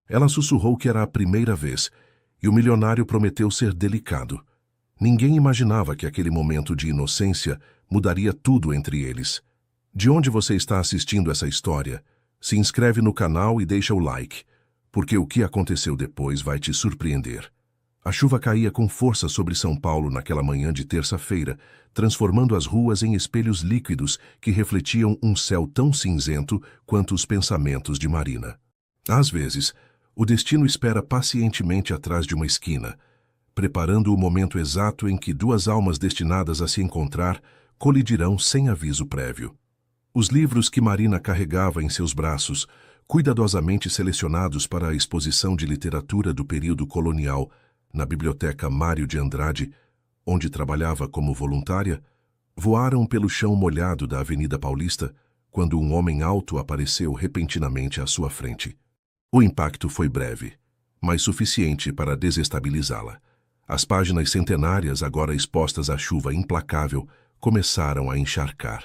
Ela sussurrou que era a primeira vez, e o milionário prometeu ser delicado. Ninguém imaginava que aquele momento de inocência mudaria tudo entre eles. De onde você está assistindo essa história? Se inscreve no canal e deixa o like, porque o que aconteceu depois vai te surpreender. A chuva caía com força sobre São Paulo naquela manhã de terça-feira, transformando as ruas em espelhos líquidos que refletiam um céu tão cinzento quanto os pensamentos de Marina. Às vezes, o destino espera pacientemente atrás de uma esquina, preparando o momento exato em que duas almas destinadas a se encontrar colidirão sem aviso prévio. Os livros que Marina carregava em seus braços, cuidadosamente selecionados para a exposição de literatura do período colonial na Biblioteca Mário de Andrade, onde trabalhava como voluntária, voaram pelo chão molhado da Avenida Paulista quando um homem alto apareceu repentinamente à sua frente. O impacto foi breve, mas suficiente para desestabilizá-la. As páginas centenárias, agora expostas à chuva implacável, começaram a encharcar.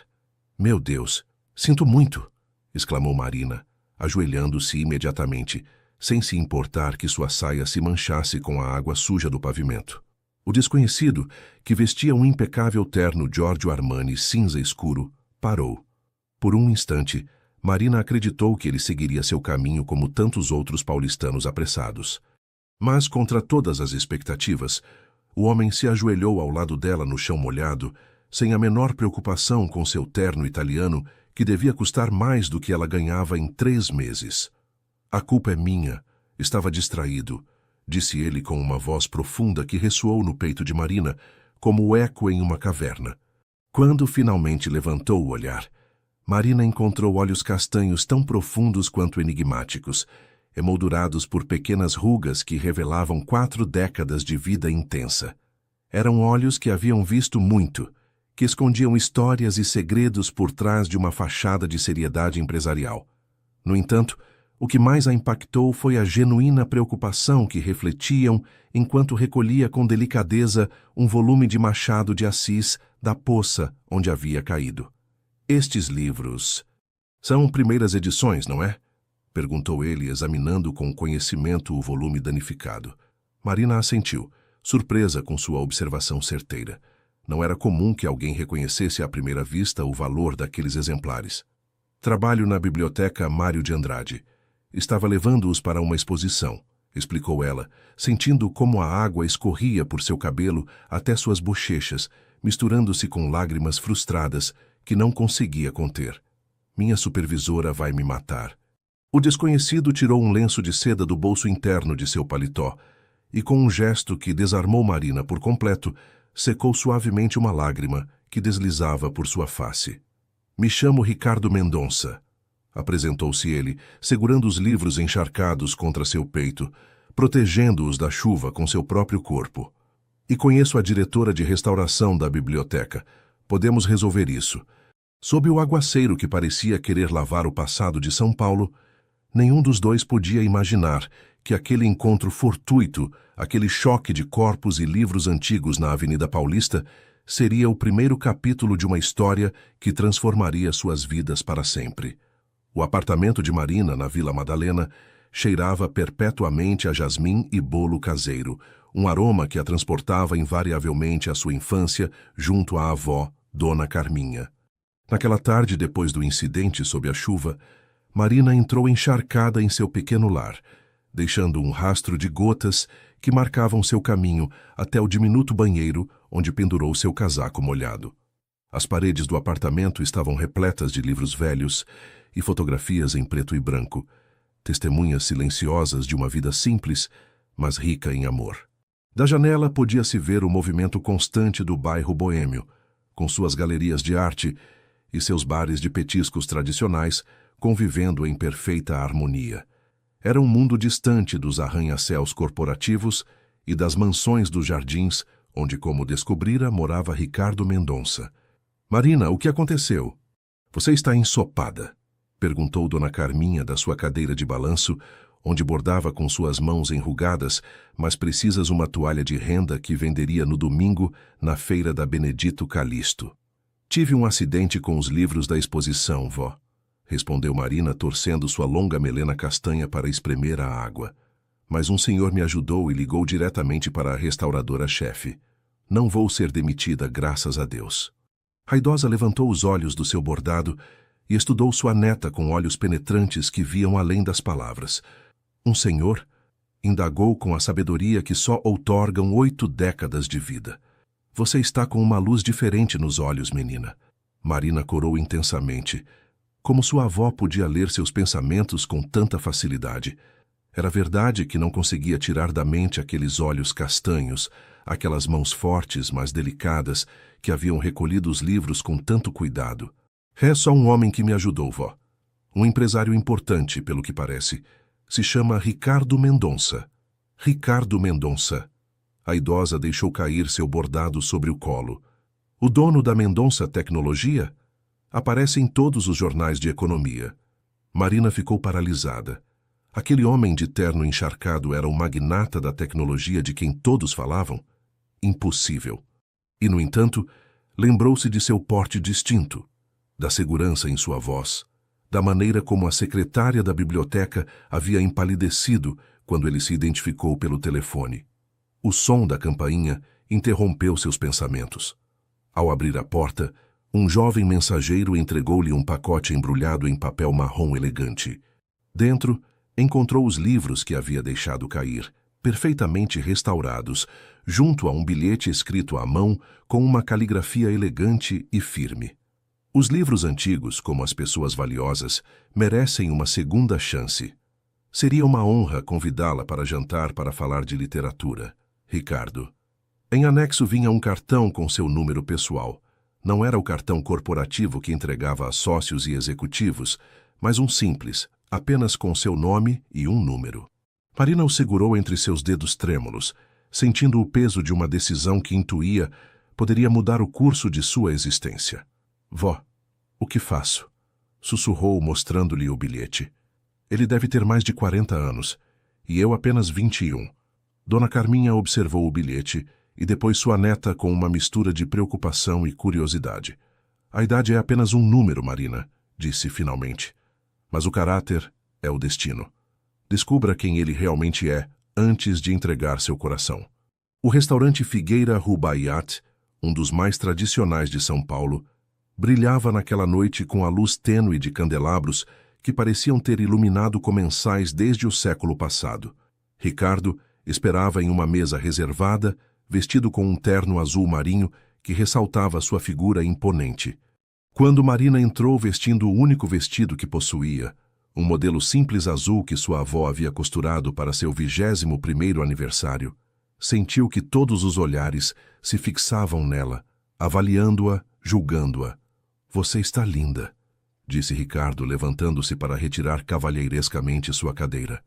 "Meu Deus, sinto muito!" exclamou Marina, ajoelhando-se imediatamente, sem se importar que sua saia se manchasse com a água suja do pavimento. O desconhecido, que vestia um impecável terno Giorgio Armani cinza escuro, parou. Por um instante, Marina acreditou que ele seguiria seu caminho como tantos outros paulistanos apressados. Mas, contra todas as expectativas, o homem se ajoelhou ao lado dela no chão molhado, sem a menor preocupação com seu terno italiano, que devia custar mais do que ela ganhava em 3 meses. "A culpa é minha. Estava distraído", disse ele com uma voz profunda que ressoou no peito de Marina, como o eco em uma caverna. Quando finalmente levantou o olhar, Marina encontrou olhos castanhos tão profundos quanto enigmáticos, emoldurados por pequenas rugas que revelavam 4 décadas de vida intensa. Eram olhos que haviam visto muito, que escondiam histórias e segredos por trás de uma fachada de seriedade empresarial. No entanto, o que mais a impactou foi a genuína preocupação que refletiam enquanto recolhia com delicadeza um volume de Machado de Assis da poça onde havia caído. "Estes livros são primeiras edições, não é?" perguntou ele, examinando com conhecimento o volume danificado. Marina assentiu, surpresa com sua observação certeira. Não era comum que alguém reconhecesse à primeira vista o valor daqueles exemplares. "Trabalho na Biblioteca Mário de Andrade. Estava levando-os para uma exposição", explicou ela, sentindo como a água escorria por seu cabelo até suas bochechas, misturando-se com lágrimas frustradas que não conseguia conter. "Minha supervisora vai me matar." O desconhecido tirou um lenço de seda do bolso interno de seu paletó e, com um gesto que desarmou Marina por completo, secou suavemente uma lágrima que deslizava por sua face. "Me chamo Ricardo Mendonça", apresentou-se ele, segurando os livros encharcados contra seu peito, protegendo-os da chuva com seu próprio corpo. "E conheço a diretora de restauração da biblioteca. Podemos resolver isso." Sob o aguaceiro que parecia querer lavar o passado de São Paulo, nenhum dos dois podia imaginar que aquele encontro fortuito, aquele choque de corpos e livros antigos na Avenida Paulista, seria o primeiro capítulo de uma história que transformaria suas vidas para sempre. O apartamento de Marina, na Vila Madalena, cheirava perpetuamente a jasmim e bolo caseiro, um aroma que a transportava invariavelmente à sua infância junto à avó, Dona Carminha. Naquela tarde, depois do incidente sob a chuva, Marina entrou encharcada em seu pequeno lar, deixando um rastro de gotas que marcavam seu caminho até o diminuto banheiro onde pendurou seu casaco molhado. As paredes do apartamento estavam repletas de livros velhos e fotografias em preto e branco, testemunhas silenciosas de uma vida simples, mas rica em amor. Da janela podia-se ver o movimento constante do bairro boêmio, com suas galerias de arte e seus bares de petiscos tradicionais convivendo em perfeita harmonia. Era um mundo distante dos arranha-céus corporativos e das mansões dos jardins, onde, como descobrira, morava Ricardo Mendonça. "Marina, o que aconteceu?" "Você está ensopada?" perguntou Dona Carminha da sua cadeira de balanço, onde bordava com suas mãos enrugadas, mas precisas uma toalha de renda que venderia no domingo na feira da Benedito Calixto. "Tive um acidente com os livros da exposição, vó." respondeu Marina, torcendo sua longa melena castanha para espremer a água. Mas um senhor me ajudou e ligou diretamente para a restauradora-chefe. Não vou ser demitida, graças a Deus. A idosa levantou os olhos do seu bordado e estudou sua neta com olhos penetrantes que viam além das palavras. Um senhor? Indagou com a sabedoria que só outorgam 8 décadas de vida. Você está com uma luz diferente nos olhos, menina. Marina corou intensamente. Como sua avó podia ler seus pensamentos com tanta facilidade? Era verdade que não conseguia tirar da mente aqueles olhos castanhos, aquelas mãos fortes, mas delicadas, que haviam recolhido os livros com tanto cuidado. É só um homem que me ajudou, vó. Um empresário importante, pelo que parece. Se chama Ricardo Mendonça. Ricardo Mendonça. A idosa deixou cair seu bordado sobre o colo. O dono da Mendonça Tecnologia? Aparece em todos os jornais de economia. Marina ficou paralisada. Aquele homem de terno encharcado era o magnata da tecnologia de quem todos falavam? Impossível. E, no entanto, lembrou-se de seu porte distinto, da segurança em sua voz, da maneira como a secretária da biblioteca havia empalidecido quando ele se identificou pelo telefone. O som da campainha interrompeu seus pensamentos. Ao abrir a porta, um jovem mensageiro entregou-lhe um pacote embrulhado em papel marrom elegante. Dentro, encontrou os livros que havia deixado cair, perfeitamente restaurados, junto a um bilhete escrito à mão com uma caligrafia elegante e firme. Os livros antigos, como as pessoas valiosas, merecem uma segunda chance. Seria uma honra convidá-la para jantar para falar de literatura. Ricardo. Em anexo vinha um cartão com seu número pessoal. Não era o cartão corporativo que entregava a sócios e executivos, mas um simples, apenas com seu nome e um número. Marina o segurou entre seus dedos trêmulos, sentindo o peso de uma decisão que intuía poderia mudar o curso de sua existência. Vó, o que faço? Sussurrou, mostrando-lhe o bilhete. Ele deve ter mais de 40 anos, e eu apenas 21. Dona Carminha observou o bilhete e depois sua neta com uma mistura de preocupação e curiosidade. A idade é apenas um número, Marina, disse finalmente. Mas o caráter é o destino. Descubra quem ele realmente é antes de entregar seu coração. O restaurante Figueira Rubaiyat, um dos mais tradicionais de São Paulo, brilhava naquela noite com a luz tênue de candelabros que pareciam ter iluminado comensais desde o século passado. Ricardo esperava em uma mesa reservada, vestido com um terno azul marinho que ressaltava sua figura imponente. Quando Marina entrou vestindo o único vestido que possuía, um modelo simples azul que sua avó havia costurado para seu 21º aniversário, sentiu que todos os olhares se fixavam nela, avaliando-a, julgando-a. Você está linda, disse Ricardo, levantando-se para retirar cavalheirescamente sua cadeira.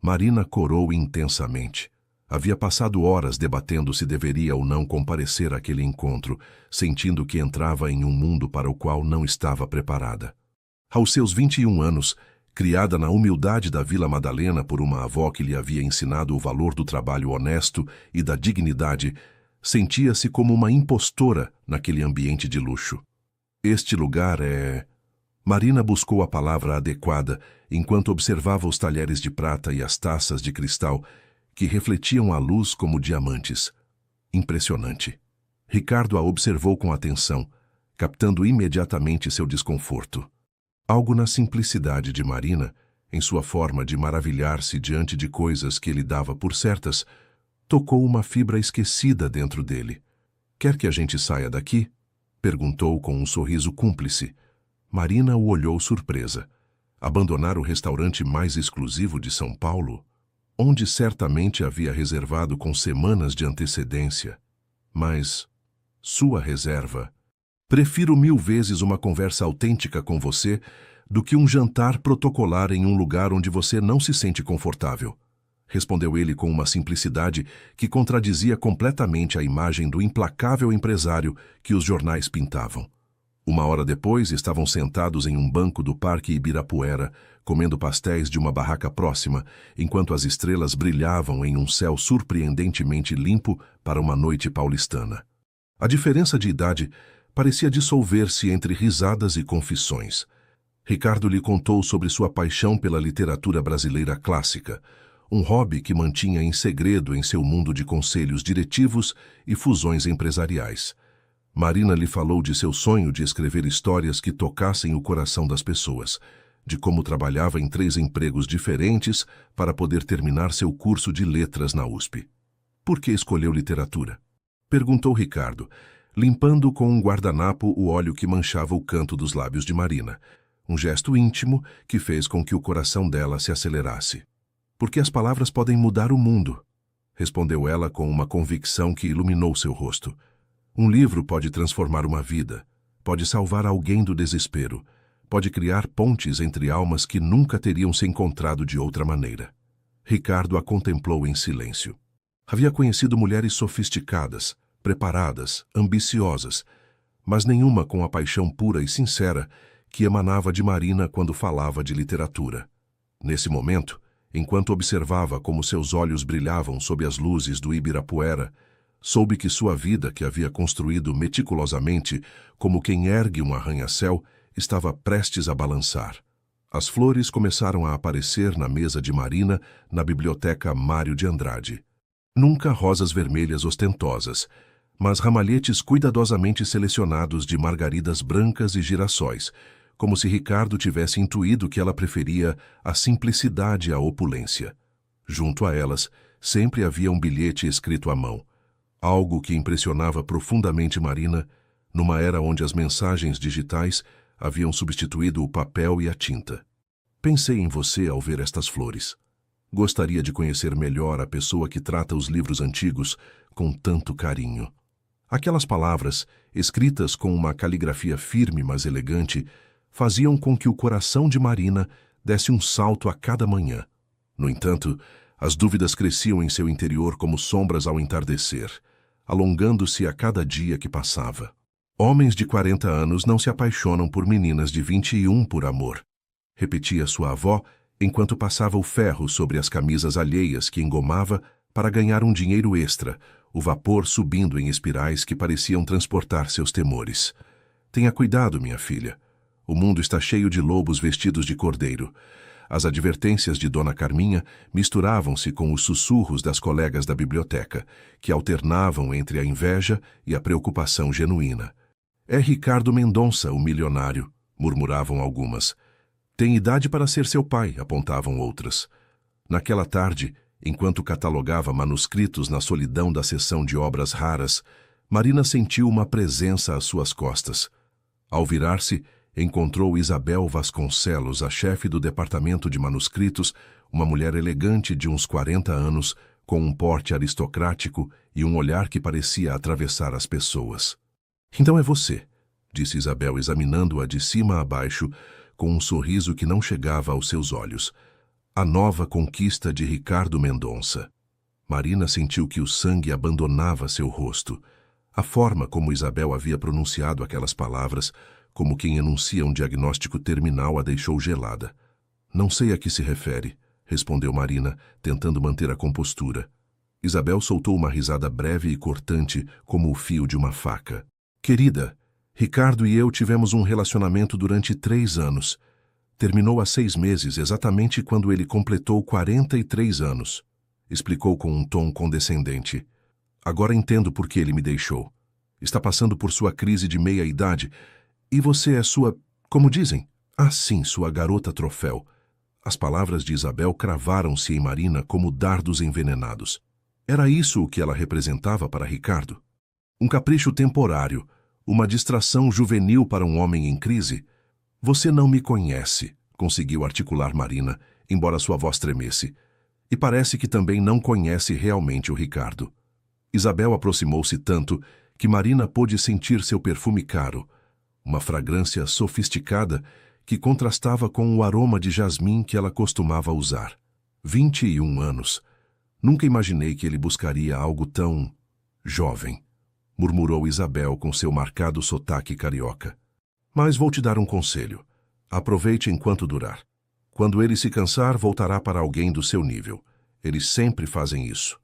Marina corou intensamente. Havia passado horas debatendo se deveria ou não comparecer àquele encontro, sentindo que entrava em um mundo para o qual não estava preparada. Aos seus 21 anos, criada na humildade da Vila Madalena por uma avó que lhe havia ensinado o valor do trabalho honesto e da dignidade, sentia-se como uma impostora naquele ambiente de luxo. Este lugar é... Marina buscou a palavra adequada enquanto observava os talheres de prata e as taças de cristal que refletiam a luz como diamantes. Impressionante. Ricardo a observou com atenção, captando imediatamente seu desconforto. Algo na simplicidade de Marina, em sua forma de maravilhar-se diante de coisas que ele dava por certas, tocou uma fibra esquecida dentro dele. Quer que a gente saia daqui? Perguntou com um sorriso cúmplice. Marina o olhou surpresa. Abandonar o restaurante mais exclusivo de São Paulo, onde certamente havia reservado com semanas de antecedência. Mas sua reserva... Prefiro 1000 vezes uma conversa autêntica com você do que um jantar protocolar em um lugar onde você não se sente confortável, respondeu ele com uma simplicidade que contradizia completamente a imagem do implacável empresário que os jornais pintavam. Uma hora depois, estavam sentados em um banco do Parque Ibirapuera, comendo pastéis de uma barraca próxima, enquanto as estrelas brilhavam em um céu surpreendentemente limpo para uma noite paulistana. A diferença de idade parecia dissolver-se entre risadas e confissões. Ricardo lhe contou sobre sua paixão pela literatura brasileira clássica, um hobby que mantinha em segredo em seu mundo de conselhos diretivos e fusões empresariais. Marina lhe falou de seu sonho de escrever histórias que tocassem o coração das pessoas, de como trabalhava em 3 empregos diferentes para poder terminar seu curso de letras na USP. Por que escolheu literatura? Perguntou Ricardo, limpando com um guardanapo o óleo que manchava o canto dos lábios de Marina, um gesto íntimo que fez com que o coração dela se acelerasse. Porque as palavras podem mudar o mundo, respondeu ela com uma convicção que iluminou seu rosto. Um livro pode transformar uma vida, pode salvar alguém do desespero, pode criar pontes entre almas que nunca teriam se encontrado de outra maneira. Ricardo a contemplou em silêncio. Havia conhecido mulheres sofisticadas, preparadas, ambiciosas, mas nenhuma com a paixão pura e sincera que emanava de Marina quando falava de literatura. Nesse momento, enquanto observava como seus olhos brilhavam sob as luzes do Ibirapuera, soube que sua vida, que havia construído meticulosamente como quem ergue um arranha-céu, estava prestes a balançar. As flores começaram a aparecer na mesa de Marina na biblioteca Mário de Andrade. Nunca rosas vermelhas ostentosas, mas ramalhetes cuidadosamente selecionados de margaridas brancas e girassóis, como se Ricardo tivesse intuído que ela preferia a simplicidade à opulência. Junto a elas, sempre havia um bilhete escrito à mão, algo que impressionava profundamente Marina, numa era onde as mensagens digitais haviam substituído o papel e a tinta. Pensei em você ao ver estas flores. Gostaria de conhecer melhor a pessoa que trata os livros antigos com tanto carinho. Aquelas palavras, escritas com uma caligrafia firme mas elegante, faziam com que o coração de Marina desse um salto a cada manhã. No entanto, as dúvidas cresciam em seu interior como sombras ao entardecer, alongando-se a cada dia que passava. Homens de 40 anos não se apaixonam por meninas de 21 por amor, repetia sua avó, enquanto passava o ferro sobre as camisas alheias que engomava para ganhar um dinheiro extra, o vapor subindo em espirais que pareciam transportar seus temores. Tenha cuidado, minha filha. O mundo está cheio de lobos vestidos de cordeiro. As advertências de Dona Carminha misturavam-se com os sussurros das colegas da biblioteca, que alternavam entre a inveja e a preocupação genuína. É Ricardo Mendonça, o milionário, murmuravam algumas. Tem idade para ser seu pai, apontavam outras. Naquela tarde, enquanto catalogava manuscritos na solidão da seção de obras raras, Marina sentiu uma presença às suas costas. Ao virar-se, encontrou Isabel Vasconcelos, a chefe do departamento de manuscritos, uma mulher elegante de uns 40 anos, com um porte aristocrático e um olhar que parecia atravessar as pessoas. Então é você, disse Isabel, examinando-a de cima a baixo, com um sorriso que não chegava aos seus olhos. A nova conquista de Ricardo Mendonça. Marina sentiu que o sangue abandonava seu rosto. A forma como Isabel havia pronunciado aquelas palavras, como quem enuncia um diagnóstico terminal, a deixou gelada. Não sei a que se refere, respondeu Marina, tentando manter a compostura. Isabel soltou uma risada breve e cortante, como o fio de uma faca. Querida, Ricardo e eu tivemos um relacionamento durante 3 anos. Terminou há 6 meses, exatamente quando ele completou 43 anos, explicou com um tom condescendente. Agora entendo por que ele me deixou. Está passando por sua crise de meia-idade. E você é sua, como dizem? Ah, sim, sua garota troféu. As palavras de Isabel cravaram-se em Marina como dardos envenenados. Era isso o que ela representava para Ricardo? Um capricho temporário, uma distração juvenil para um homem em crise? Você não me conhece, conseguiu articular Marina, embora sua voz tremesse. E parece que também não conhece realmente o Ricardo. Isabel aproximou-se tanto que Marina pôde sentir seu perfume caro, uma fragrância sofisticada que contrastava com o aroma de jasmim que ela costumava usar. 21 anos. Nunca imaginei que ele buscaria algo tão jovem, murmurou Isabel com seu marcado sotaque carioca. Mas vou te dar um conselho. Aproveite enquanto durar. Quando ele se cansar, voltará para alguém do seu nível. Eles sempre fazem isso.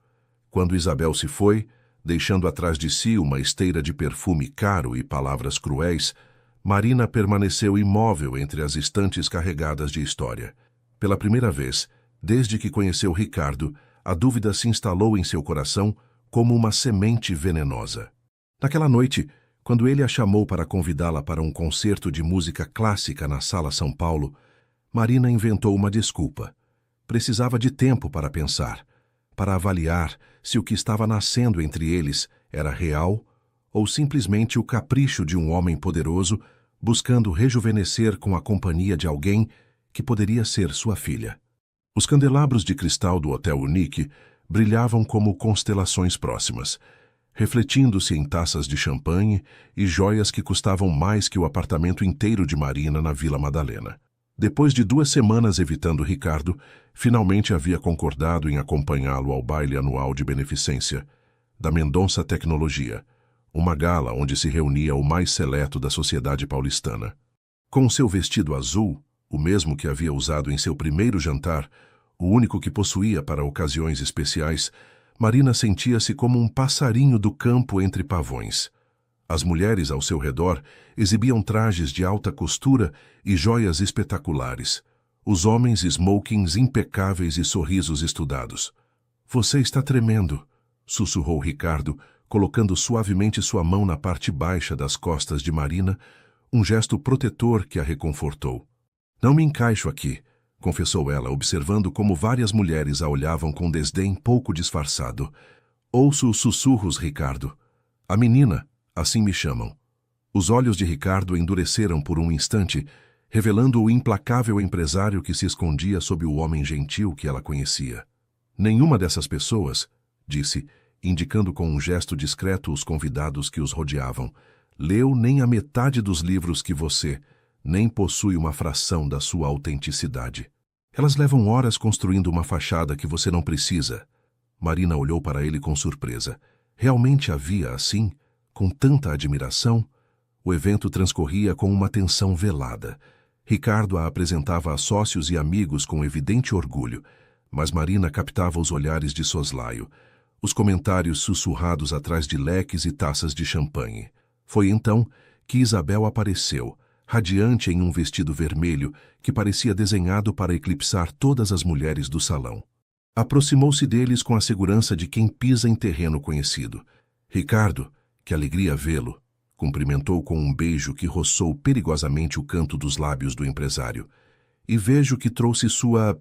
Quando Isabel se foi, deixando atrás de si uma esteira de perfume caro e palavras cruéis, Marina permaneceu imóvel entre as estantes carregadas de história. Pela primeira vez, desde que conheceu Ricardo, a dúvida se instalou em seu coração como uma semente venenosa. Naquela noite, quando ele a chamou para convidá-la para um concerto de música clássica na Sala São Paulo, Marina inventou uma desculpa. Precisava de tempo para pensar, para avaliar se o que estava nascendo entre eles era real ou simplesmente o capricho de um homem poderoso buscando rejuvenescer com a companhia de alguém que poderia ser sua filha. Os candelabros de cristal do Hotel Unique brilhavam como constelações próximas, refletindo-se em taças de champanhe e joias que custavam mais que o apartamento inteiro de Marina na Vila Madalena. Depois de 2 semanas evitando Ricardo, finalmente havia concordado em acompanhá-lo ao baile anual de beneficência da Mendonça Tecnologia, uma gala onde se reunia o mais seleto da sociedade paulistana. Com seu vestido azul, o mesmo que havia usado em seu primeiro jantar, o único que possuía para ocasiões especiais, Marina sentia-se como um passarinho do campo entre pavões. As mulheres ao seu redor exibiam trajes de alta costura e joias espetaculares. Os homens smokings impecáveis e sorrisos estudados. "Você está tremendo", sussurrou Ricardo, colocando suavemente sua mão na parte baixa das costas de Marina, um gesto protetor que a reconfortou. "Não me encaixo aqui", confessou ela, observando como várias mulheres a olhavam com desdém pouco disfarçado. "Ouço os sussurros, Ricardo. A menina, assim me chamam." Os olhos de Ricardo endureceram por um instante, revelando o implacável empresário que se escondia sob o homem gentil que ela conhecia. "Nenhuma dessas pessoas", disse, indicando com um gesto discreto os convidados que os rodeavam, "leu nem a metade dos livros que você, nem possui uma fração da sua autenticidade. Elas levam horas construindo uma fachada que você não precisa." Marina olhou para ele com surpresa. Realmente havia, assim, com tanta admiração? O evento transcorria com uma tensão velada. Ricardo a apresentava a sócios e amigos com evidente orgulho, mas Marina captava os olhares de soslaio, os comentários sussurrados atrás de leques e taças de champanhe. Foi então que Isabel apareceu, radiante em um vestido vermelho que parecia desenhado para eclipsar todas as mulheres do salão. Aproximou-se deles com a segurança de quem pisa em terreno conhecido. "Ricardo, que alegria vê-lo", cumprimentou com um beijo que roçou perigosamente o canto dos lábios do empresário. "E vejo que trouxe sua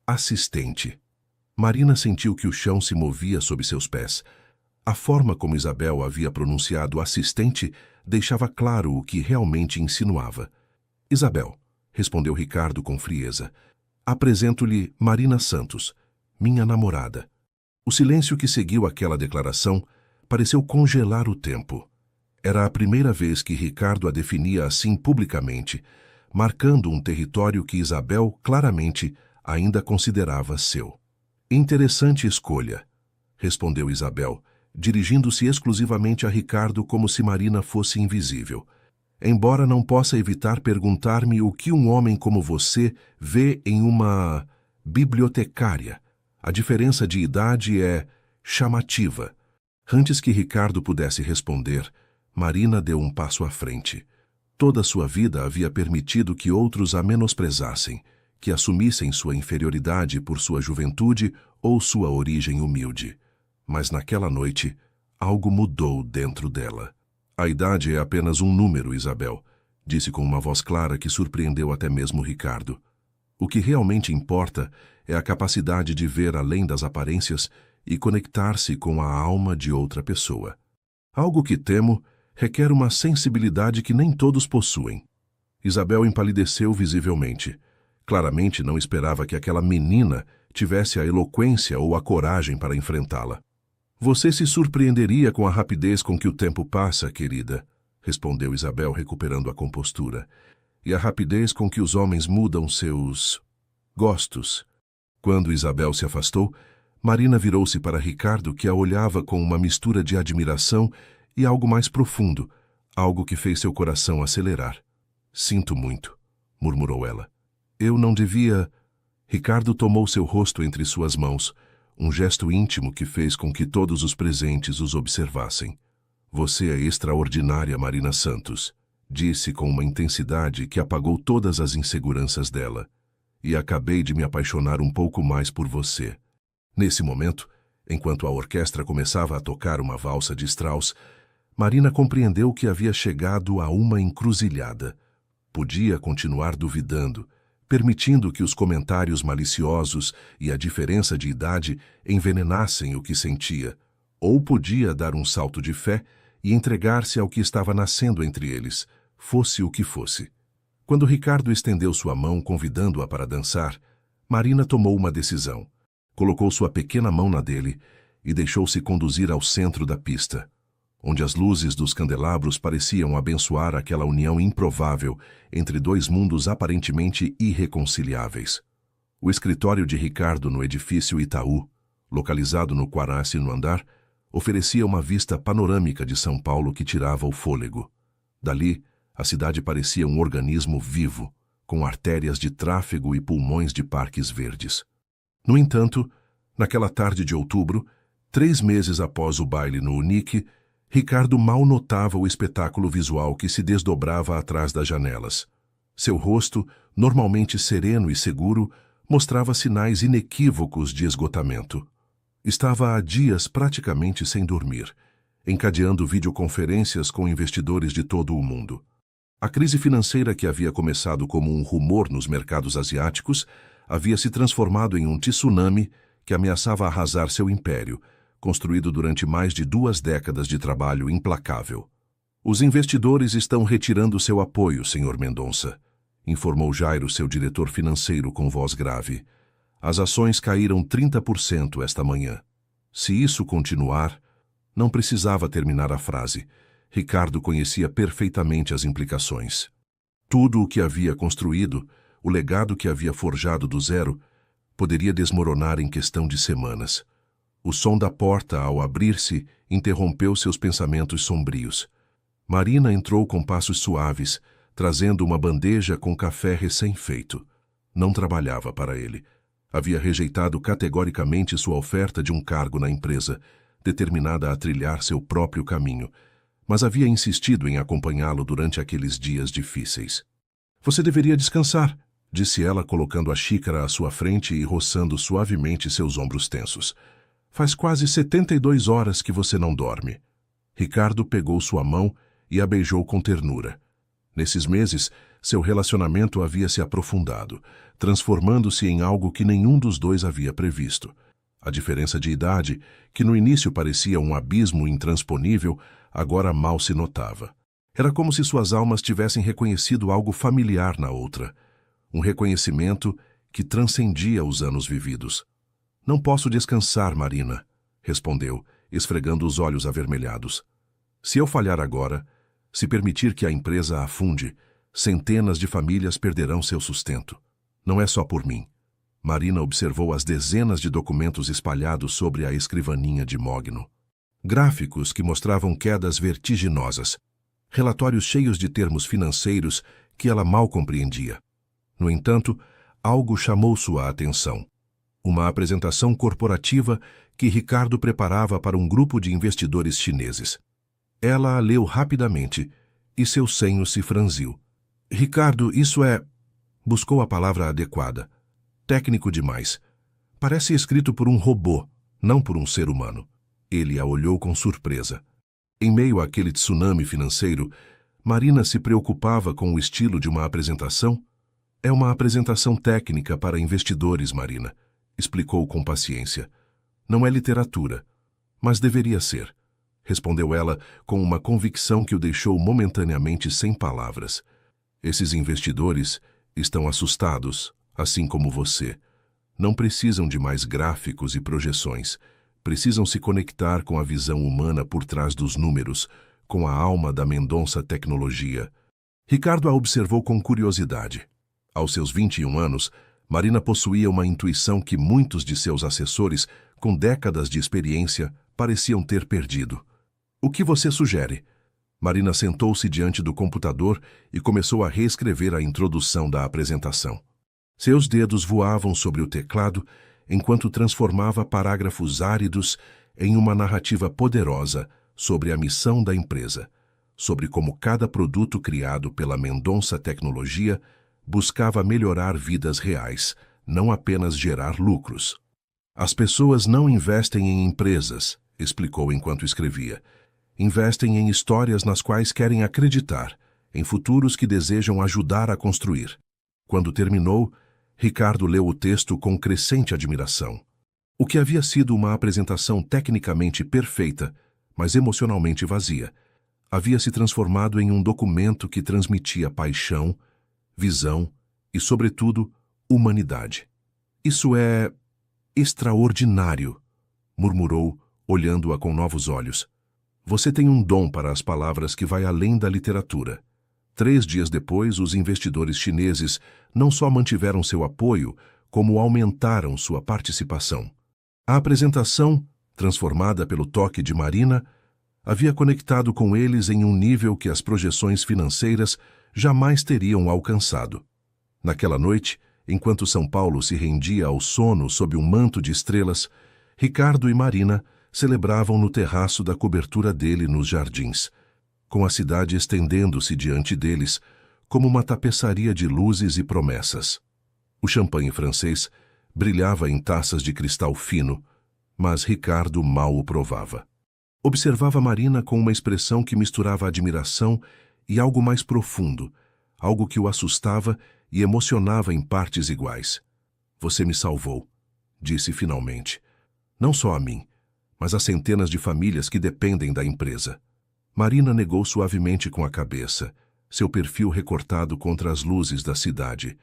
assistente." Marina sentiu que o chão se movia sob seus pés. A forma como Isabel havia pronunciado assistente deixava claro o que realmente insinuava. "Isabel", respondeu Ricardo com frieza, "apresento-lhe Marina Santos, minha namorada." O silêncio que seguiu aquela declaração pareceu congelar o tempo. Era a primeira vez que Ricardo a definia assim publicamente, marcando um território que Isabel, claramente, ainda considerava seu. "Interessante escolha", respondeu Isabel, dirigindo-se exclusivamente a Ricardo como se Marina fosse invisível. "Embora não possa evitar perguntar-me o que um homem como você vê em uma bibliotecária. A diferença de idade é chamativa." Antes que Ricardo pudesse responder, Marina deu um passo à frente. Toda sua vida havia permitido que outros a menosprezassem, que assumissem sua inferioridade por sua juventude ou sua origem humilde. Mas naquela noite, algo mudou dentro dela. "A idade é apenas um número, Isabel", disse com uma voz clara que surpreendeu até mesmo Ricardo. "O que realmente importa é a capacidade de ver além das aparências e conectar-se com a alma de outra pessoa. Algo que temo requer uma sensibilidade que nem todos possuem." Isabel empalideceu visivelmente. Claramente não esperava que aquela menina tivesse a eloquência ou a coragem para enfrentá-la. "Você se surpreenderia com a rapidez com que o tempo passa, querida", respondeu Isabel, recuperando a compostura. "E a rapidez com que os homens mudam seus gostos." Quando Isabel se afastou, Marina virou-se para Ricardo, que a olhava com uma mistura de admiração e algo mais profundo, algo que fez seu coração acelerar. "Sinto muito", murmurou ela. "Eu não devia..." Ricardo tomou seu rosto entre suas mãos, um gesto íntimo que fez com que todos os presentes os observassem. "Você é extraordinária, Marina Santos", disse com uma intensidade que apagou todas as inseguranças dela. E acabei de me apaixonar um pouco mais por você. Nesse momento, enquanto a orquestra começava a tocar uma valsa de Strauss, Marina compreendeu que havia chegado a uma encruzilhada. Podia continuar duvidando, permitindo que os comentários maliciosos e a diferença de idade envenenassem o que sentia, ou podia dar um salto de fé e entregar-se ao que estava nascendo entre eles, fosse o que fosse. Quando Ricardo estendeu sua mão convidando-a para dançar, Marina tomou uma decisão. Colocou sua pequena mão na dele e deixou-se conduzir ao centro da pista, onde as luzes dos candelabros pareciam abençoar aquela união improvável entre dois mundos aparentemente irreconciliáveis. O escritório de Ricardo no edifício Itaú, localizado no 40º andar, oferecia uma vista panorâmica de São Paulo que tirava o fôlego. Dali, a cidade parecia um organismo vivo, com artérias de tráfego e pulmões de parques verdes. No entanto, naquela tarde de outubro, 3 meses após o baile no Unique, Ricardo mal notava o espetáculo visual que se desdobrava atrás das janelas. Seu rosto, normalmente sereno e seguro, mostrava sinais inequívocos de esgotamento. Estava há dias praticamente sem dormir, encadeando videoconferências com investidores de todo o mundo. A crise financeira que havia começado como um rumor nos mercados asiáticos havia se transformado em um tsunami que ameaçava arrasar seu império, construído durante mais de 2 décadas de trabalho implacável. Os investidores estão retirando seu apoio, Sr. Mendonça, informou Jairo, seu diretor financeiro, com voz grave. As ações caíram 30% esta manhã. Se isso continuar... Não precisava terminar a frase. Ricardo conhecia perfeitamente as implicações. Tudo o que havia construído, o legado que havia forjado do zero, poderia desmoronar em questão de semanas. O som da porta, ao abrir-se, interrompeu seus pensamentos sombrios. Marina entrou com passos suaves, trazendo uma bandeja com café recém-feito. Não trabalhava para ele. Havia rejeitado categoricamente sua oferta de um cargo na empresa, determinada a trilhar seu próprio caminho, mas havia insistido em acompanhá-lo durante aqueles dias difíceis. Você deveria descansar, disse ela, colocando a xícara à sua frente e roçando suavemente seus ombros tensos. Faz quase 72 horas que você não dorme. Ricardo pegou sua mão e a beijou com ternura. Nesses meses, seu relacionamento havia se aprofundado, transformando-se em algo que nenhum dos dois havia previsto. A diferença de idade, que no início parecia um abismo intransponível, agora mal se notava. Era como se suas almas tivessem reconhecido algo familiar na outra, um reconhecimento que transcendia os anos vividos. Não posso descansar, Marina, respondeu, esfregando os olhos avermelhados. Se eu falhar agora, se permitir que a empresa afunde, centenas de famílias perderão seu sustento. Não é só por mim. Marina observou as dezenas de documentos espalhados sobre a escrivaninha de Mogno. Gráficos que mostravam quedas vertiginosas, relatórios cheios de termos financeiros que ela mal compreendia. No entanto, algo chamou sua atenção. Uma apresentação corporativa que Ricardo preparava para um grupo de investidores chineses. Ela a leu rapidamente e seu senho se franziu. Ricardo, isso é... Buscou a palavra adequada. Técnico demais. Parece escrito por um robô, não por um ser humano. Ele a olhou com surpresa. Em meio àquele tsunami financeiro, Marina se preocupava com o estilo de uma apresentação. É uma apresentação técnica para investidores, Marina, explicou com paciência. Não é literatura, mas deveria ser, respondeu ela com uma convicção que o deixou momentaneamente sem palavras. Esses investidores estão assustados, assim como você. Não precisam de mais gráficos e projeções. Precisam se conectar com a visão humana por trás dos números, com a alma da Mendonça Tecnologia. Ricardo a observou com curiosidade. Aos seus 21 anos, Marina possuía uma intuição que muitos de seus assessores, com décadas de experiência, pareciam ter perdido. O que você sugere? Marina sentou-se diante do computador e começou a reescrever a introdução da apresentação. Seus dedos voavam sobre o teclado enquanto transformava parágrafos áridos em uma narrativa poderosa sobre a missão da empresa, sobre como cada produto criado pela Mendonça Tecnologia buscava melhorar vidas reais, não apenas gerar lucros. As pessoas não investem em empresas, explicou enquanto escrevia. Investem em histórias nas quais querem acreditar, em futuros que desejam ajudar a construir. Quando terminou, Ricardo leu o texto com crescente admiração. O que havia sido uma apresentação tecnicamente perfeita, mas emocionalmente vazia, havia se transformado em um documento que transmitia paixão, visão e, sobretudo, humanidade. Isso é extraordinário, murmurou, olhando-a com novos olhos. Você tem um dom para as palavras que vai além da literatura. 3 dias depois, os investidores chineses não só mantiveram seu apoio, como aumentaram sua participação. A apresentação, transformada pelo toque de Marina, havia conectado com eles em um nível que as projeções financeiras jamais teriam alcançado. Naquela noite, enquanto São Paulo se rendia ao sono sob um manto de estrelas, Ricardo e Marina celebravam no terraço da cobertura dele nos jardins, com a cidade estendendo-se diante deles como uma tapeçaria de luzes e promessas. O champanhe francês brilhava em taças de cristal fino, mas Ricardo mal o provava. Observava Marina com uma expressão que misturava admiração e algo mais profundo, algo que o assustava e emocionava em partes iguais. Você me salvou, disse finalmente. Não só a mim, mas a centenas de famílias que dependem da empresa. Marina negou suavemente com a cabeça, seu perfil recortado contra as luzes da cidade.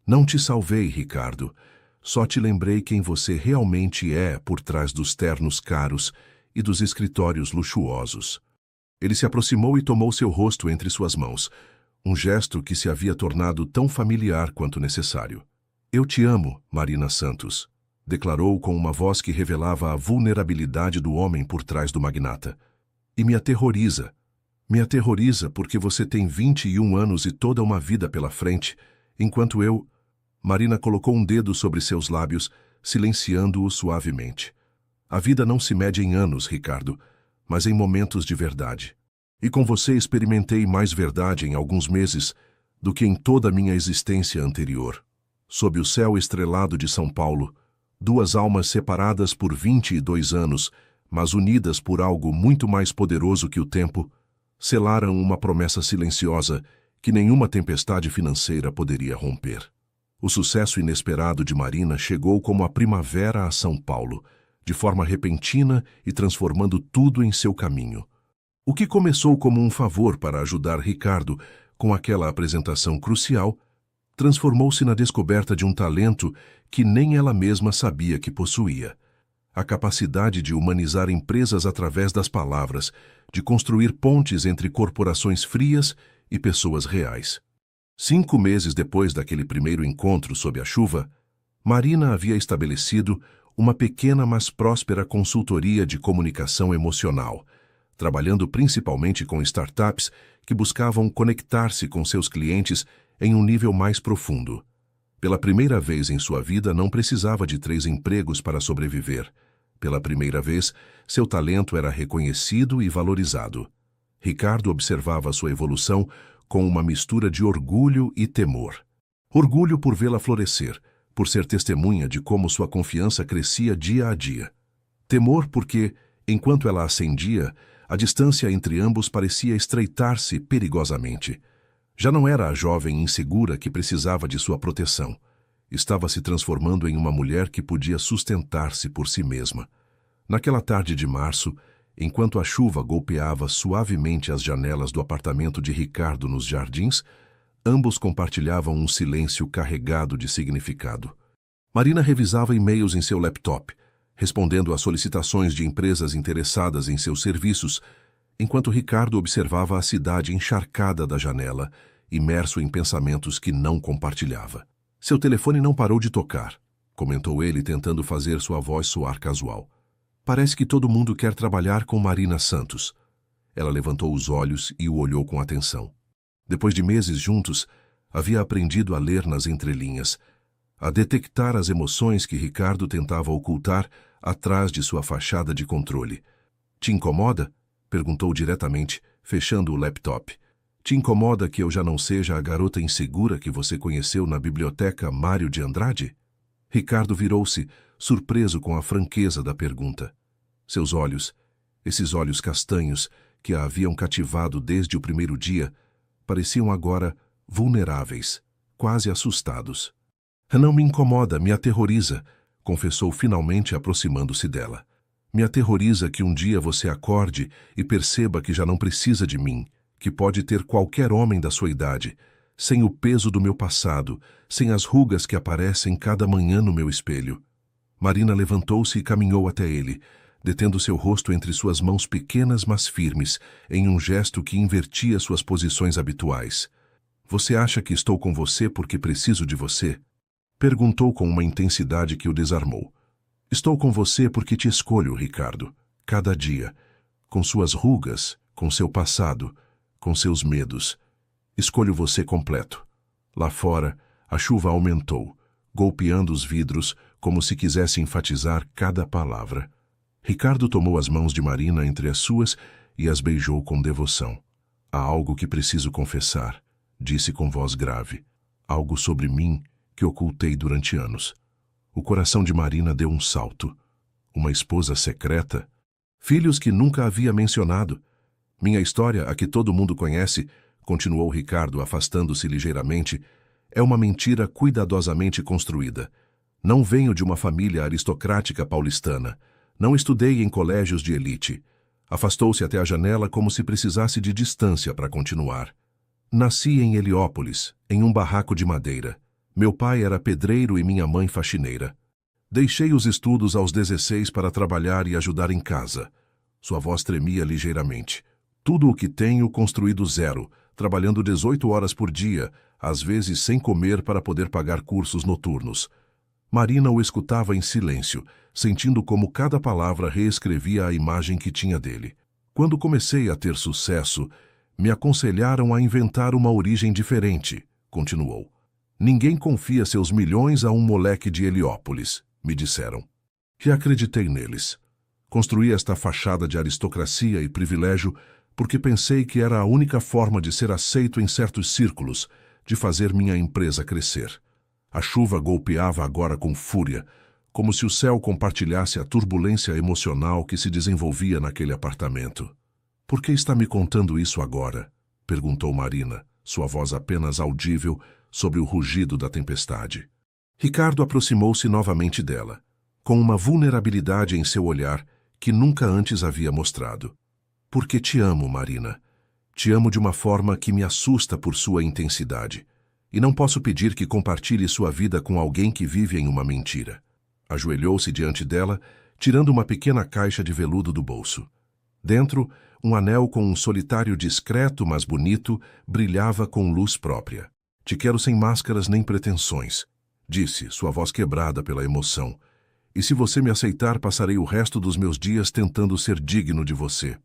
Não te salvei, Ricardo. Só te lembrei quem você realmente é por trás dos ternos caros e dos escritórios luxuosos. Ele se aproximou e tomou seu rosto entre suas mãos, um gesto que se havia tornado tão familiar quanto necessário. Eu te amo, Marina Santos, declarou com uma voz que revelava a vulnerabilidade do homem por trás do magnata. E me aterroriza. Me aterroriza porque você tem 21 anos e toda uma vida pela frente, enquanto eu... Marina colocou um dedo sobre seus lábios, silenciando-o suavemente. A vida não se mede em anos, Ricardo, mas em momentos de verdade. E com você experimentei mais verdade em alguns meses do que em toda a minha existência anterior. Sob o céu estrelado de São Paulo, 2 almas separadas por 22 anos, mas unidas por algo muito mais poderoso que o tempo, selaram uma promessa silenciosa que nenhuma tempestade financeira poderia romper. O sucesso inesperado de Marina chegou como a primavera a São Paulo, de forma repentina e transformando tudo em seu caminho. O que começou como um favor para ajudar Ricardo com aquela apresentação crucial, transformou-se na descoberta de um talento que nem ela mesma sabia que possuía. A capacidade de humanizar empresas através das palavras, de construir pontes entre corporações frias e pessoas reais. 5 meses depois daquele primeiro encontro sob a chuva, Marina havia estabelecido uma pequena mas próspera consultoria de comunicação emocional, trabalhando principalmente com startups que buscavam conectar-se com seus clientes em um nível mais profundo. Pela primeira vez em sua vida, não precisava de 3 empregos para sobreviver. Pela primeira vez, seu talento era reconhecido e valorizado. Ricardo observava sua evolução com uma mistura de orgulho e temor. Orgulho por vê-la florescer, por ser testemunha de como sua confiança crescia dia a dia. Temor porque, enquanto ela ascendia, a distância entre ambos parecia estreitar-se perigosamente. Já não era a jovem insegura que precisava de sua proteção. Estava se transformando em uma mulher que podia sustentar-se por si mesma. Naquela tarde de março, enquanto a chuva golpeava suavemente as janelas do apartamento de Ricardo nos jardins, ambos compartilhavam um silêncio carregado de significado. Marina revisava e-mails em seu laptop, respondendo a solicitações de empresas interessadas em seus serviços, enquanto Ricardo observava a cidade encharcada da janela, imerso em pensamentos que não compartilhava. Seu telefone não parou de tocar, comentou ele tentando fazer sua voz soar casual. Parece que todo mundo quer trabalhar com Marina Santos. Ela levantou os olhos e o olhou com atenção. Depois de meses juntos, havia aprendido a ler nas entrelinhas, a detectar as emoções que Ricardo tentava ocultar atrás de sua fachada de controle. Te incomoda? Perguntou diretamente, fechando o laptop. Te incomoda que eu já não seja a garota insegura que você conheceu na biblioteca Mário de Andrade? Ricardo virou-se, surpreso com a franqueza da pergunta. Seus olhos, esses olhos castanhos que a haviam cativado desde o primeiro dia, pareciam agora vulneráveis, quase assustados. Não me incomoda, me aterroriza, confessou finalmente aproximando-se dela. Me aterroriza que um dia você acorde e perceba que já não precisa de mim, que pode ter qualquer homem da sua idade, sem o peso do meu passado, sem as rugas que aparecem cada manhã no meu espelho. Marina levantou-se e caminhou até ele, detendo seu rosto entre suas mãos pequenas mas firmes, em um gesto que invertia suas posições habituais. Você acha que estou com você porque preciso de você? Perguntou com uma intensidade que o desarmou. Estou com você porque te escolho, Ricardo, cada dia, com suas rugas, com seu passado, com seus medos. Escolho você completo. Lá fora, a chuva aumentou, golpeando os vidros como se quisesse enfatizar cada palavra. Ricardo tomou as mãos de Marina entre as suas e as beijou com devoção. Há algo que preciso confessar, disse com voz grave. Algo sobre mim que ocultei durante anos. O coração de Marina deu um salto. Uma esposa secreta? Filhos que nunca havia mencionado. Minha história, a que todo mundo conhece, continuou Ricardo afastando-se ligeiramente, é uma mentira cuidadosamente construída. Não venho de uma família aristocrática paulistana. Não estudei em colégios de elite. Afastou-se até a janela como se precisasse de distância para continuar. Nasci em Heliópolis, em um barraco de madeira. Meu pai era pedreiro e minha mãe faxineira. Deixei os estudos aos 16 para trabalhar e ajudar em casa. Sua voz tremia ligeiramente. Tudo o que tenho construí do zero, trabalhando 18 horas por dia, às vezes sem comer para poder pagar cursos noturnos. Marina o escutava em silêncio, sentindo como cada palavra reescrevia a imagem que tinha dele. Quando comecei a ter sucesso, me aconselharam a inventar uma origem diferente, continuou. Ninguém confia seus milhões a um moleque de Heliópolis, me disseram. E acreditei neles. Construí esta fachada de aristocracia e privilégio porque pensei que era a única forma de ser aceito em certos círculos, de fazer minha empresa crescer. A chuva golpeava agora com fúria, como se o céu compartilhasse a turbulência emocional que se desenvolvia naquele apartamento. Por que está me contando isso agora? Perguntou Marina, sua voz apenas audível sobre o rugido da tempestade. Ricardo aproximou-se novamente dela, com uma vulnerabilidade em seu olhar que nunca antes havia mostrado. Porque te amo, Marina. Te amo de uma forma que me assusta por sua intensidade. E não posso pedir que compartilhe sua vida com alguém que vive em uma mentira. Ajoelhou-se diante dela, tirando uma pequena caixa de veludo do bolso. Dentro, um anel com um solitário discreto, mas bonito, brilhava com luz própria. Te quero sem máscaras nem pretensões, disse, sua voz quebrada pela emoção. E se você me aceitar, passarei o resto dos meus dias tentando ser digno de você.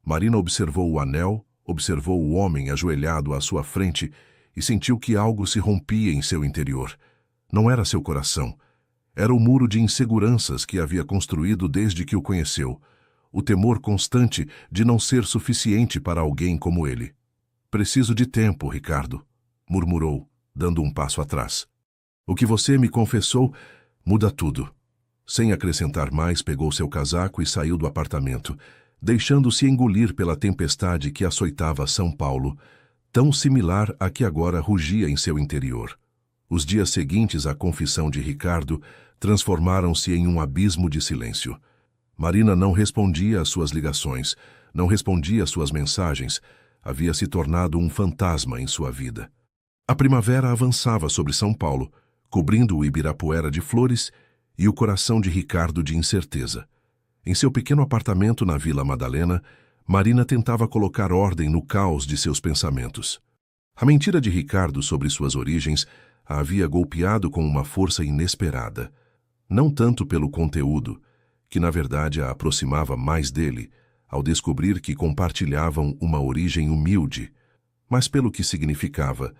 Marina observou o anel, observou o homem ajoelhado à sua frente e sentiu que algo se rompia em seu interior. Não era seu coração. Era o muro de inseguranças que havia construído desde que o conheceu. O temor constante de não ser suficiente para alguém como ele. Preciso de tempo, Ricardo, murmurou, dando um passo atrás. O que você me confessou muda tudo. Sem acrescentar mais, pegou seu casaco e saiu do apartamento, deixando-se engolir pela tempestade que açoitava São Paulo, tão similar à que agora rugia em seu interior. Os dias seguintes à confissão de Ricardo transformaram-se em um abismo de silêncio. Marina não respondia às suas ligações, não respondia às suas mensagens, havia se tornado um fantasma em sua vida. A primavera avançava sobre São Paulo, cobrindo o Ibirapuera de flores e o coração de Ricardo de incerteza. Em seu pequeno apartamento na Vila Madalena, Marina tentava colocar ordem no caos de seus pensamentos. A mentira de Ricardo sobre suas origens a havia golpeado com uma força inesperada. Não tanto pelo conteúdo, que na verdade a aproximava mais dele, ao descobrir que compartilhavam uma origem humilde, mas pelo que significava.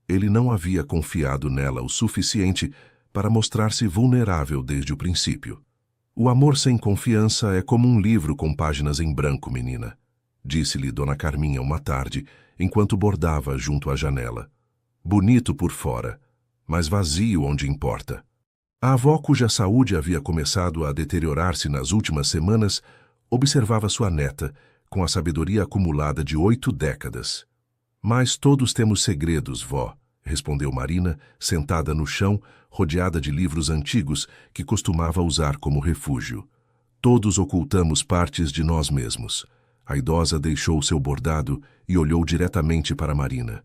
Ele não havia confiado nela o suficiente para mostrar-se vulnerável desde o princípio. O amor sem confiança é como um livro com páginas em branco, menina. disse-lhe Dona Carminha uma tarde, enquanto bordava junto à janela. Bonito por fora, mas vazio onde importa. A avó, cuja saúde havia começado a deteriorar-se nas últimas semanas, observava sua neta, com a sabedoria acumulada de 8 décadas. Mas todos temos segredos, vó, respondeu Marina, sentada no chão, rodeada de livros antigos que costumava usar como refúgio. Todos ocultamos partes de nós mesmos. A idosa deixou seu bordado e olhou diretamente para Marina.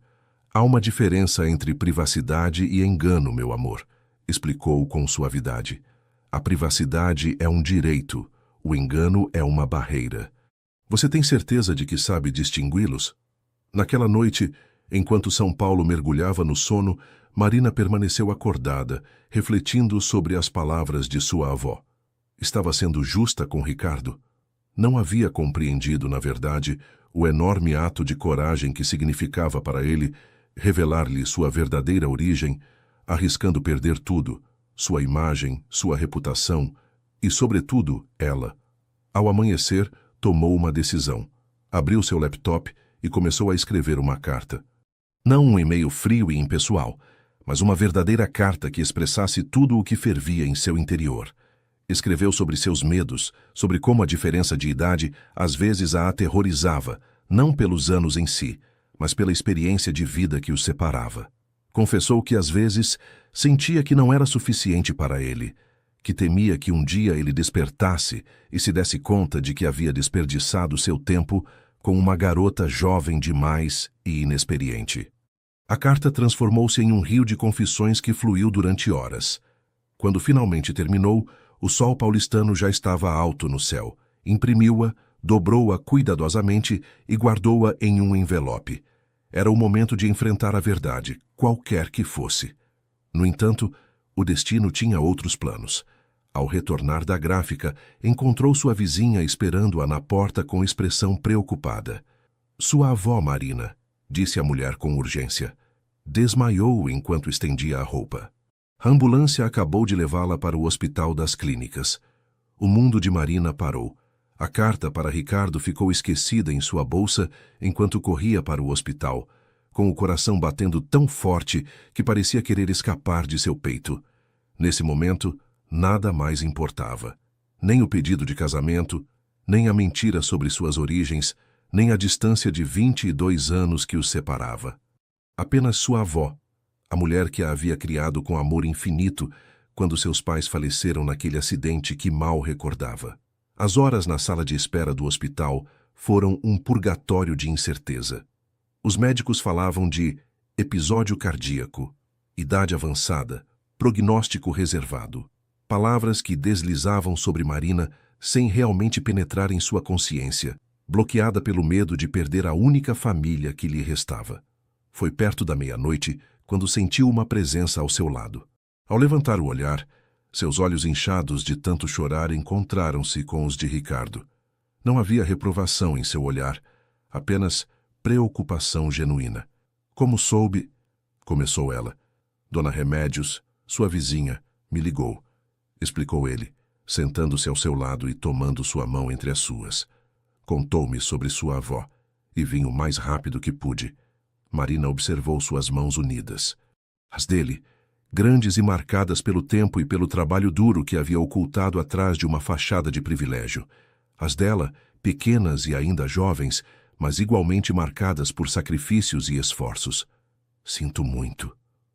Há uma diferença entre privacidade e engano, meu amor, explicou com suavidade. A privacidade é um direito, o engano é uma barreira. Você tem certeza de que sabe distingui-los? Naquela noite, enquanto São Paulo mergulhava no sono, Marina permaneceu acordada, refletindo sobre as palavras de sua avó. Estava sendo justa com Ricardo? Não havia compreendido, na verdade, o enorme ato de coragem que significava para ele revelar-lhe sua verdadeira origem, arriscando perder tudo, sua imagem, sua reputação e, sobretudo, ela. Ao amanhecer, tomou uma decisão. Abriu seu laptop e começou a escrever uma carta. Não um e-mail frio e impessoal, mas uma verdadeira carta que expressasse tudo o que fervia em seu interior. Escreveu sobre seus medos, sobre como a diferença de idade às vezes a aterrorizava, não pelos anos em si, mas pela experiência de vida que os separava. Confessou que às vezes sentia que não era suficiente para ele, que temia que um dia ele despertasse e se desse conta de que havia desperdiçado seu tempo com uma garota jovem demais e inexperiente. A carta transformou-se em um rio de confissões que fluiu durante horas. Quando finalmente terminou, o sol paulistano já estava alto no céu. Imprimiu-a, dobrou-a cuidadosamente e guardou-a em um envelope. Era o momento de enfrentar a verdade, qualquer que fosse. No entanto, o destino tinha outros planos. Ao retornar da gráfica, encontrou sua vizinha esperando-a na porta com expressão preocupada. Sua avó, Marina, disse a mulher com urgência. Desmaiou enquanto estendia a roupa. A ambulância acabou de levá-la para o Hospital das Clínicas. O mundo de Marina parou. A carta para Ricardo ficou esquecida em sua bolsa enquanto corria para o hospital, com o coração batendo tão forte que parecia querer escapar de seu peito. Nesse momento, nada mais importava. Nem o pedido de casamento, nem a mentira sobre suas origens, nem a distância de 22 anos que os separava. Apenas sua avó, a mulher que a havia criado com amor infinito quando seus pais faleceram naquele acidente que mal recordava. As horas na sala de espera do hospital foram um purgatório de incerteza. Os médicos falavam de episódio cardíaco, idade avançada, prognóstico reservado. Palavras que deslizavam sobre Marina sem realmente penetrar em sua consciência, bloqueada pelo medo de perder a única família que lhe restava. Foi perto da meia-noite quando sentiu uma presença ao seu lado. Ao levantar o olhar, seus olhos inchados de tanto chorar encontraram-se com os de Ricardo. Não havia reprovação em seu olhar, apenas preocupação genuína. Como soube, começou ela. Dona Remédios, sua vizinha, me ligou, explicou ele, sentando-se ao seu lado e tomando sua mão entre as suas. Contou-me sobre sua avó, e vim o mais rápido que pude. Marina observou suas mãos unidas. As dele, grandes e marcadas pelo tempo e pelo trabalho duro que havia ocultado atrás de uma fachada de privilégio. As dela, pequenas e ainda jovens, mas igualmente marcadas por sacrifícios e esforços. Sinto muito,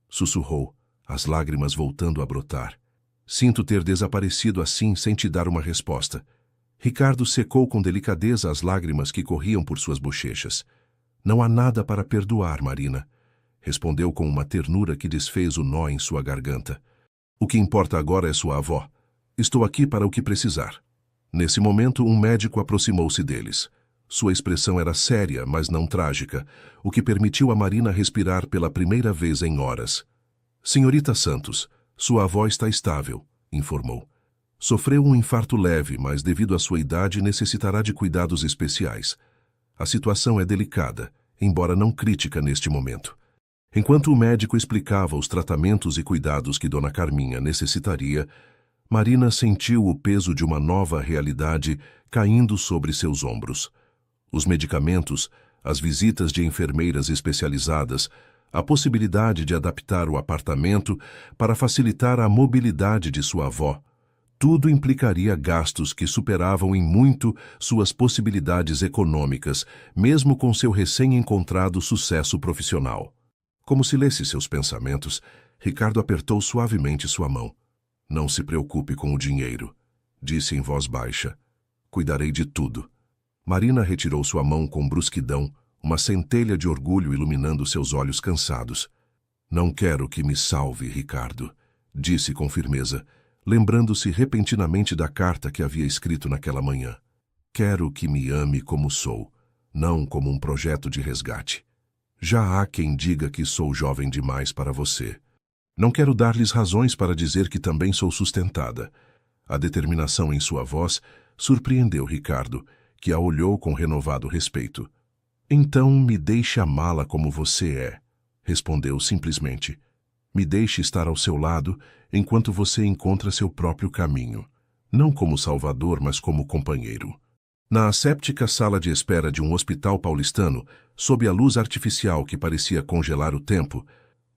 sussurrou, as lágrimas voltando a brotar. Sinto ter desaparecido assim sem te dar uma resposta. Ricardo secou com delicadeza as lágrimas que corriam por suas bochechas. Não há nada para perdoar, Marina, respondeu com uma ternura que desfez o nó em sua garganta. O que importa agora é sua avó. Estou aqui para o que precisar. Nesse momento, um médico aproximou-se deles. Sua expressão era séria, mas não trágica, o que permitiu a Marina respirar pela primeira vez em horas. Senhorita Santos, sua avó está estável, informou. Sofreu um infarto leve, mas devido à sua idade necessitará de cuidados especiais. A situação é delicada, embora não crítica neste momento. Enquanto o médico explicava os tratamentos e cuidados que Dona Carminha necessitaria, Marina sentiu o peso de uma nova realidade caindo sobre seus ombros. Os medicamentos, as visitas de enfermeiras especializadas, a possibilidade de adaptar o apartamento para facilitar a mobilidade de sua avó, tudo implicaria gastos que superavam em muito suas possibilidades econômicas, mesmo com seu recém-encontrado sucesso profissional. Como se lesse seus pensamentos, Ricardo apertou suavemente sua mão. Não se preocupe com o dinheiro, disse em voz baixa. Cuidarei de tudo. Marina retirou sua mão com brusquidão, uma centelha de orgulho iluminando seus olhos cansados. Não quero que me salve, Ricardo, disse com firmeza, lembrando-se repentinamente da carta que havia escrito naquela manhã. Quero que me ame como sou, não como um projeto de resgate. Já há quem diga que sou jovem demais para você. Não quero dar-lhes razões para dizer que também sou sustentada. A determinação em sua voz surpreendeu Ricardo, que a olhou com renovado respeito. Então me deixe amá-la como você é, respondeu simplesmente. Me deixe estar ao seu lado enquanto você encontra seu próprio caminho, não como salvador, mas como companheiro. Na asséptica sala de espera de um hospital paulistano, sob a luz artificial que parecia congelar o tempo,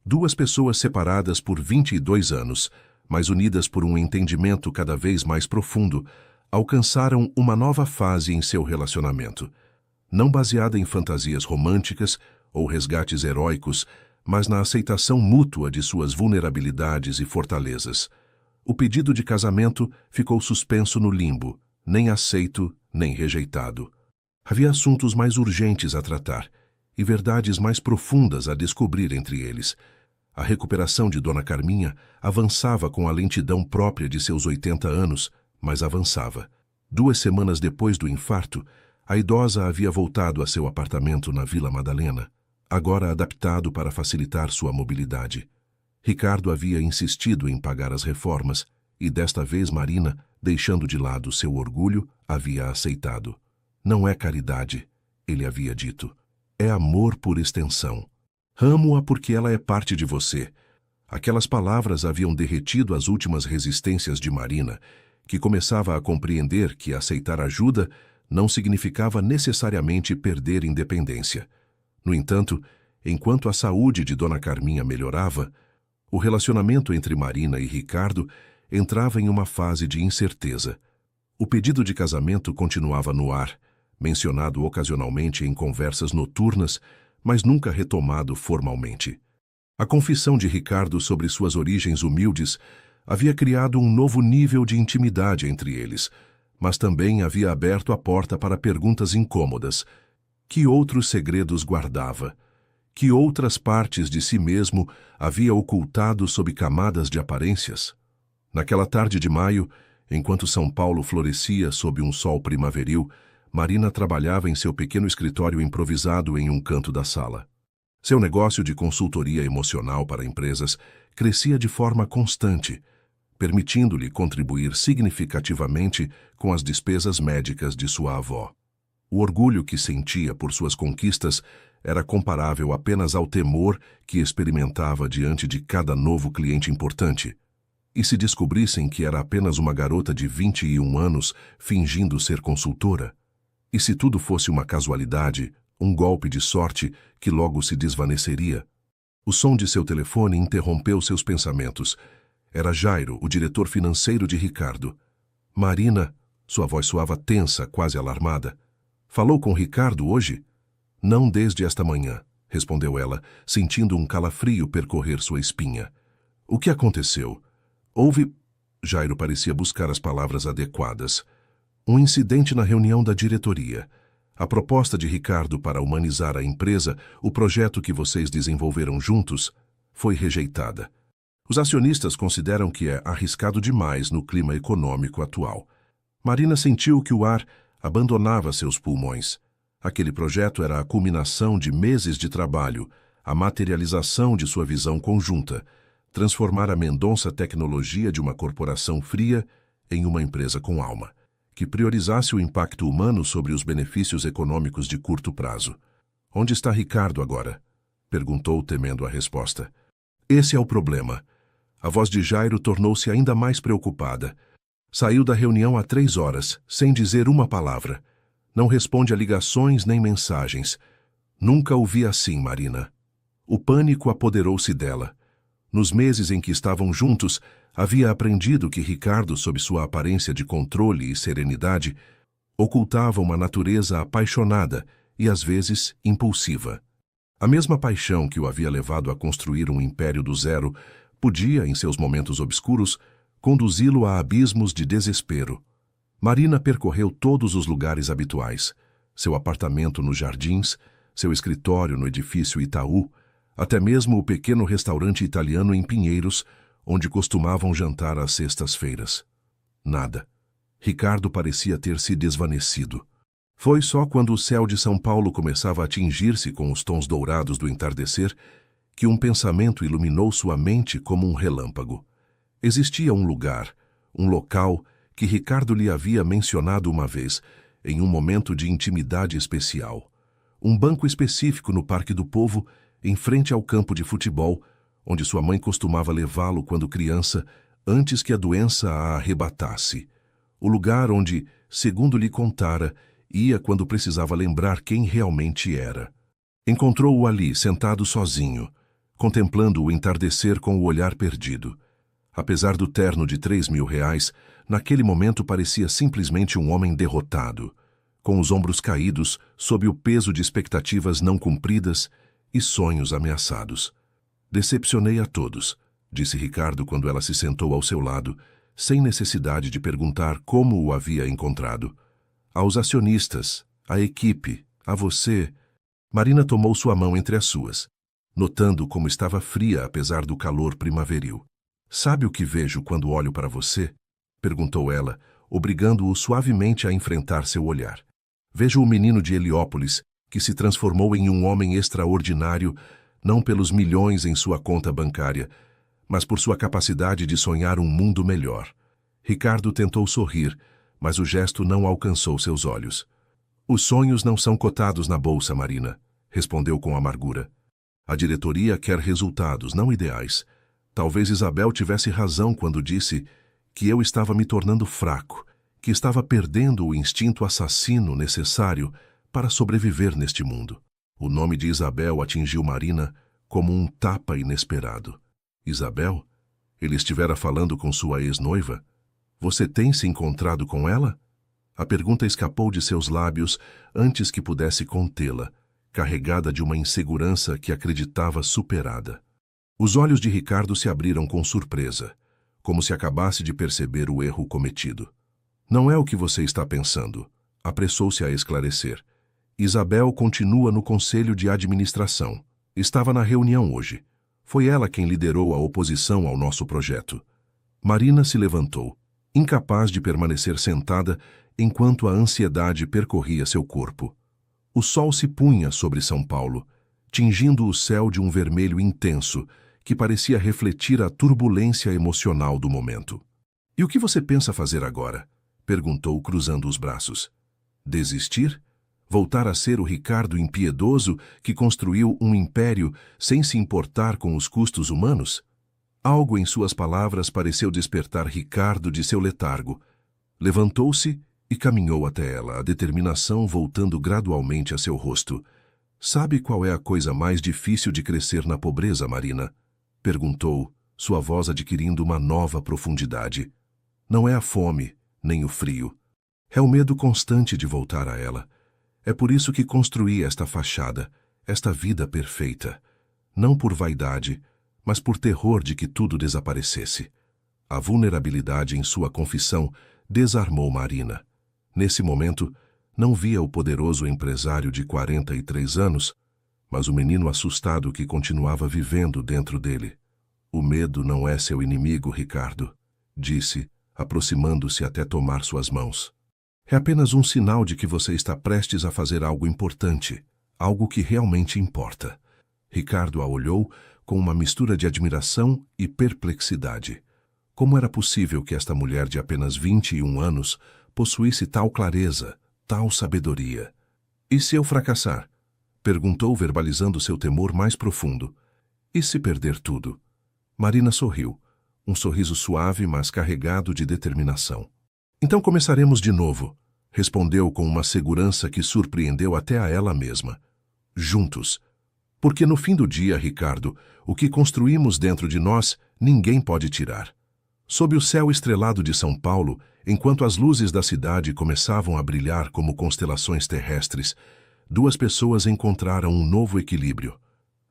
duas pessoas separadas por 22 anos, mas unidas por um entendimento cada vez mais profundo, alcançaram uma nova fase em seu relacionamento, não baseada em fantasias românticas ou resgates heróicos, mas na aceitação mútua de suas vulnerabilidades e fortalezas. O pedido de casamento ficou suspenso no limbo, nem aceito, nem rejeitado. Havia assuntos mais urgentes a tratar e verdades mais profundas a descobrir entre eles. A recuperação de Dona Carminha avançava com a lentidão própria de seus 80 anos, mas avançava. 2 semanas depois do infarto, a idosa havia voltado a seu apartamento na Vila Madalena, agora adaptado para facilitar sua mobilidade. Ricardo havia insistido em pagar as reformas e desta vez Marina, deixando de lado seu orgulho, havia aceitado. Não é caridade, ele havia dito. É amor por extensão. Amo-a porque ela é parte de você. Aquelas palavras haviam derretido as últimas resistências de Marina, que começava a compreender que aceitar ajuda não significava necessariamente perder independência. No entanto, enquanto a saúde de Dona Carminha melhorava, o relacionamento entre Marina e Ricardo entrava em uma fase de incerteza. O pedido de casamento continuava no ar, mencionado ocasionalmente em conversas noturnas, mas nunca retomado formalmente. A confissão de Ricardo sobre suas origens humildes havia criado um novo nível de intimidade entre eles, mas também havia aberto a porta para perguntas incômodas. Que outros segredos guardava? Que outras partes de si mesmo havia ocultado sob camadas de aparências? Naquela tarde de maio, enquanto São Paulo florescia sob um sol primaveril, Marina trabalhava em seu pequeno escritório improvisado em um canto da sala. Seu negócio de consultoria emocional para empresas crescia de forma constante, permitindo-lhe contribuir significativamente com as despesas médicas de sua avó. O orgulho que sentia por suas conquistas era comparável apenas ao temor que experimentava diante de cada novo cliente importante. E se descobrissem que era apenas uma garota de 21 anos fingindo ser consultora? E se tudo fosse uma casualidade, um golpe de sorte que logo se desvaneceria? O som de seu telefone interrompeu seus pensamentos. Era Jairo, o diretor financeiro de Ricardo. Marina, sua voz soava tensa, quase alarmada. Falou com Ricardo hoje? Não desde esta manhã, respondeu ela, sentindo um calafrio percorrer sua espinha. O que aconteceu? Houve... Jairo parecia buscar as palavras adequadas. Um incidente na reunião da diretoria. A proposta de Ricardo para humanizar a empresa, o projeto que vocês desenvolveram juntos, foi rejeitada. Os acionistas consideram que é arriscado demais no clima econômico atual. Marina sentiu que o ar abandonava seus pulmões. Aquele projeto era a culminação de meses de trabalho, a materialização de sua visão conjunta, transformar a Mendonça Tecnologia de uma corporação fria em uma empresa com alma, que priorizasse o impacto humano sobre os benefícios econômicos de curto prazo. Onde está Ricardo agora? Perguntou, temendo a resposta. Esse é o problema. A voz de Jairo tornou-se ainda mais preocupada. Saiu da reunião há 3 horas, sem dizer uma palavra. Não responde a ligações nem mensagens. Nunca o vi assim, Marina. O pânico apoderou-se dela. Nos meses em que estavam juntos, havia aprendido que Ricardo, sob sua aparência de controle e serenidade, ocultava uma natureza apaixonada e, às vezes, impulsiva. A mesma paixão que o havia levado a construir um império do zero podia, em seus momentos obscuros, conduzi-lo a abismos de desespero. Marina percorreu todos os lugares habituais, seu apartamento nos Jardins, seu escritório no edifício Itaú, até mesmo o pequeno restaurante italiano em Pinheiros, onde costumavam jantar às sextas-feiras. Nada. Ricardo parecia ter se desvanecido. Foi só quando o céu de São Paulo começava a tingir-se com os tons dourados do entardecer que um pensamento iluminou sua mente como um relâmpago. Existia um lugar, um local que Ricardo lhe havia mencionado uma vez, em um momento de intimidade especial. Um banco específico no Parque do Povo, em frente ao campo de futebol, onde sua mãe costumava levá-lo quando criança, antes que a doença a arrebatasse. O lugar onde, segundo lhe contara, ia quando precisava lembrar quem realmente era. Encontrou-o ali, sentado sozinho, contemplando o entardecer com o olhar perdido. Apesar do terno de R$3.000, naquele momento parecia simplesmente um homem derrotado, com os ombros caídos sob o peso de expectativas não cumpridas e sonhos ameaçados. Decepcionei a todos, disse Ricardo quando ela se sentou ao seu lado, sem necessidade de perguntar como o havia encontrado. Aos acionistas, à equipe, a você. Marina tomou sua mão entre as suas, notando como estava fria apesar do calor primaveril. Sabe o que vejo quando olho para você? Perguntou ela, obrigando-o suavemente a enfrentar seu olhar. Vejo o menino de Heliópolis, que se transformou em um homem extraordinário, não pelos milhões em sua conta bancária, mas por sua capacidade de sonhar um mundo melhor. Ricardo tentou sorrir, mas o gesto não alcançou seus olhos. Os sonhos não são cotados na bolsa, Marina, respondeu com amargura. A diretoria quer resultados, não ideais. Talvez Isabel tivesse razão quando disse que eu estava me tornando fraco, que estava perdendo o instinto assassino necessário para sobreviver neste mundo. O nome de Isabel atingiu Marina como um tapa inesperado. Isabel? Ele estivera falando com sua ex-noiva? Você tem se encontrado com ela? A pergunta escapou de seus lábios antes que pudesse contê-la, carregada de uma insegurança que acreditava superada. Os olhos de Ricardo se abriram com surpresa, como se acabasse de perceber o erro cometido. Não é o que você está pensando, apressou-se a esclarecer. Isabel continua no conselho de administração. Estava na reunião hoje. Foi ela quem liderou a oposição ao nosso projeto. Marina se levantou, incapaz de permanecer sentada enquanto a ansiedade percorria seu corpo. O sol se punha sobre São Paulo, tingindo o céu de um vermelho intenso que parecia refletir a turbulência emocional do momento. E o que você pensa fazer agora? Perguntou, cruzando os braços. Desistir? Voltar a ser o Ricardo impiedoso que construiu um império sem se importar com os custos humanos? Algo em suas palavras pareceu despertar Ricardo de seu letargo. Levantou-se e caminhou até ela, a determinação voltando gradualmente a seu rosto. Sabe qual é a coisa mais difícil de crescer na pobreza, Marina? Perguntou, sua voz adquirindo uma nova profundidade. Não é a fome, nem o frio. É o medo constante de voltar a ela. É por isso que construí esta fachada, esta vida perfeita. Não por vaidade, mas por terror de que tudo desaparecesse. A vulnerabilidade em sua confissão desarmou Marina. Nesse momento, não via o poderoso empresário de 43 anos, mas o menino assustado que continuava vivendo dentro dele. O medo não é seu inimigo, Ricardo, disse, aproximando-se até tomar suas mãos. É apenas um sinal de que você está prestes a fazer algo importante, algo que realmente importa. Ricardo a olhou com uma mistura de admiração e perplexidade. Como era possível que esta mulher de apenas 21 anos possuísse tal clareza, tal sabedoria? E se eu fracassar? Perguntou, verbalizando seu temor mais profundo. E se perder tudo? Marina sorriu, um sorriso suave, mas carregado de determinação. Então começaremos de novo, respondeu com uma segurança que surpreendeu até a ela mesma. Juntos. Porque no fim do dia, Ricardo, o que construímos dentro de nós, ninguém pode tirar. Sob o céu estrelado de São Paulo, enquanto as luzes da cidade começavam a brilhar como constelações terrestres, duas pessoas encontraram um novo equilíbrio,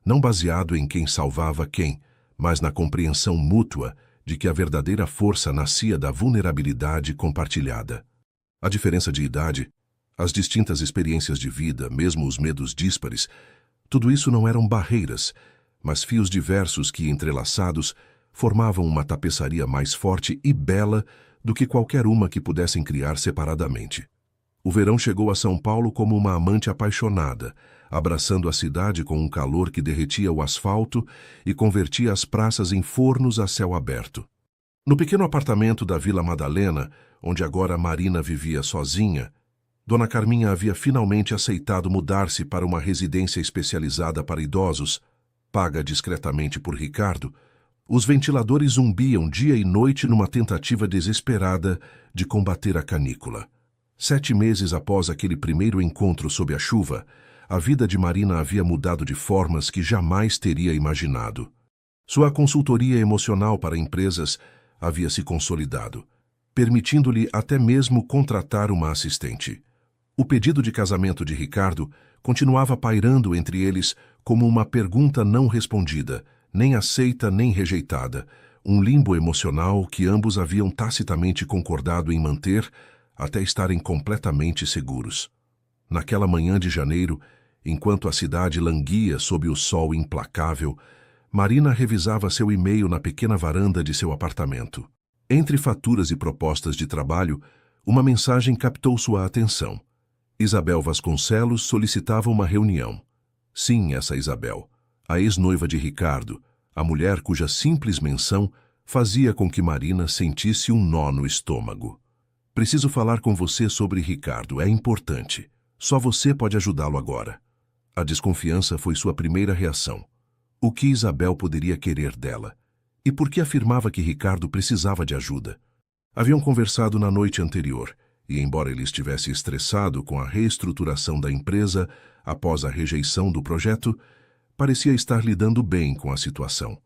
não baseado em quem salvava quem, mas na compreensão mútua de que a verdadeira força nascia da vulnerabilidade compartilhada. A diferença de idade, as distintas experiências de vida, mesmo os medos díspares, tudo isso não eram barreiras, mas fios diversos que, entrelaçados, formavam uma tapeçaria mais forte e bela do que qualquer uma que pudessem criar separadamente. O verão chegou a São Paulo como uma amante apaixonada, abraçando a cidade com um calor que derretia o asfalto e convertia as praças em fornos a céu aberto. No pequeno apartamento da Vila Madalena, onde agora Marina vivia sozinha, Dona Carminha havia finalmente aceitado mudar-se para uma residência especializada para idosos, paga discretamente por Ricardo. Os ventiladores zumbiam dia e noite numa tentativa desesperada de combater a canícula. 7 meses após aquele primeiro encontro sob a chuva, a vida de Marina havia mudado de formas que jamais teria imaginado. Sua consultoria emocional para empresas havia se consolidado, permitindo-lhe até mesmo contratar uma assistente. O pedido de casamento de Ricardo continuava pairando entre eles como uma pergunta não respondida, nem aceita nem rejeitada, um limbo emocional que ambos haviam tacitamente concordado em manter até estarem completamente seguros. Naquela manhã de janeiro, enquanto a cidade languia sob o sol implacável, Marina revisava seu e-mail na pequena varanda de seu apartamento. Entre faturas e propostas de trabalho, uma mensagem captou sua atenção. Isabel Vasconcelos solicitava uma reunião. Sim, essa Isabel, a ex-noiva de Ricardo, a mulher cuja simples menção fazia com que Marina sentisse um nó no estômago. Preciso falar com você sobre Ricardo, é importante. Só você pode ajudá-lo agora. A desconfiança foi sua primeira reação. O que Isabel poderia querer dela? E por que afirmava que Ricardo precisava de ajuda? Haviam conversado na noite anterior, e embora ele estivesse estressado com a reestruturação da empresa após a rejeição do projeto, parecia estar lidando bem com a situação.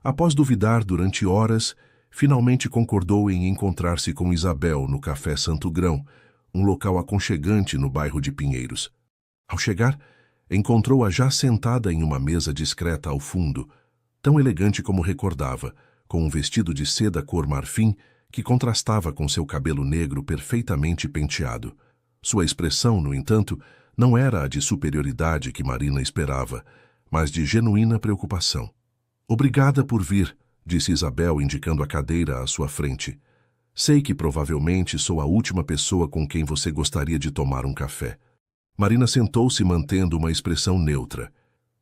Após duvidar durante horas, finalmente concordou em encontrar-se com Isabel no Café Santo Grão, um local aconchegante no bairro de Pinheiros. Ao chegar, encontrou-a já sentada em uma mesa discreta ao fundo, tão elegante como recordava, com um vestido de seda cor marfim que contrastava com seu cabelo negro perfeitamente penteado. Sua expressão, no entanto, não era a de superioridade que Marina esperava, mas de genuína preocupação. Obrigada por vir, disse Isabel, indicando a cadeira à sua frente. Sei que provavelmente sou a última pessoa com quem você gostaria de tomar um café. Marina sentou-se mantendo uma expressão neutra.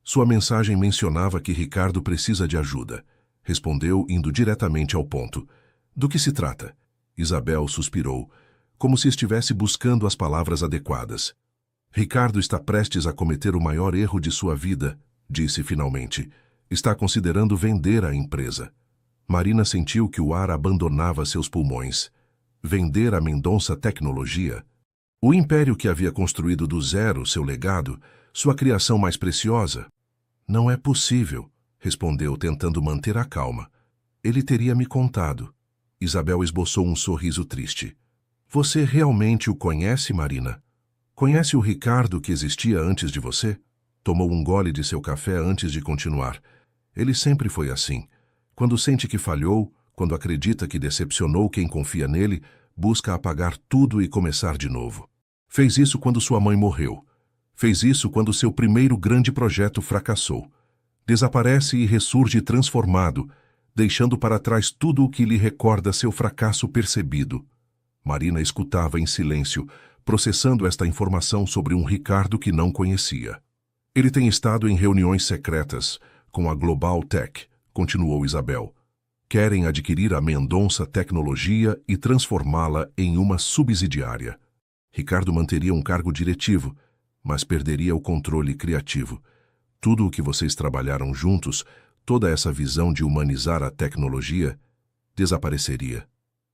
Sua mensagem mencionava que Ricardo precisa de ajuda. Respondeu, indo diretamente ao ponto. Do que se trata? Isabel suspirou, como se estivesse buscando as palavras adequadas. Ricardo está prestes a cometer o maior erro de sua vida, disse finalmente. Está considerando vender a empresa. Marina sentiu que o ar abandonava seus pulmões. Vender a Mendonça Tecnologia? O império que havia construído do zero, seu legado, sua criação mais preciosa? Não é possível, respondeu, tentando manter a calma. Ele teria me contado. Isabel esboçou um sorriso triste. Você realmente o conhece, Marina? Conhece o Ricardo que existia antes de você? Tomou um gole de seu café antes de continuar. Ele sempre foi assim. Quando sente que falhou, quando acredita que decepcionou quem confia nele, busca apagar tudo e começar de novo. Fez isso quando sua mãe morreu. Fez isso quando seu primeiro grande projeto fracassou. Desaparece e ressurge transformado, deixando para trás tudo o que lhe recorda seu fracasso percebido. Marina escutava em silêncio, processando esta informação sobre um Ricardo que não conhecia. Ele tem estado em reuniões secretas com a Global Tech, continuou Isabel. Querem adquirir a Mendonça Tecnologia e transformá-la em uma subsidiária. Ricardo manteria um cargo diretivo, mas perderia o controle criativo. Tudo o que vocês trabalharam juntos, toda essa visão de humanizar a tecnologia, desapareceria.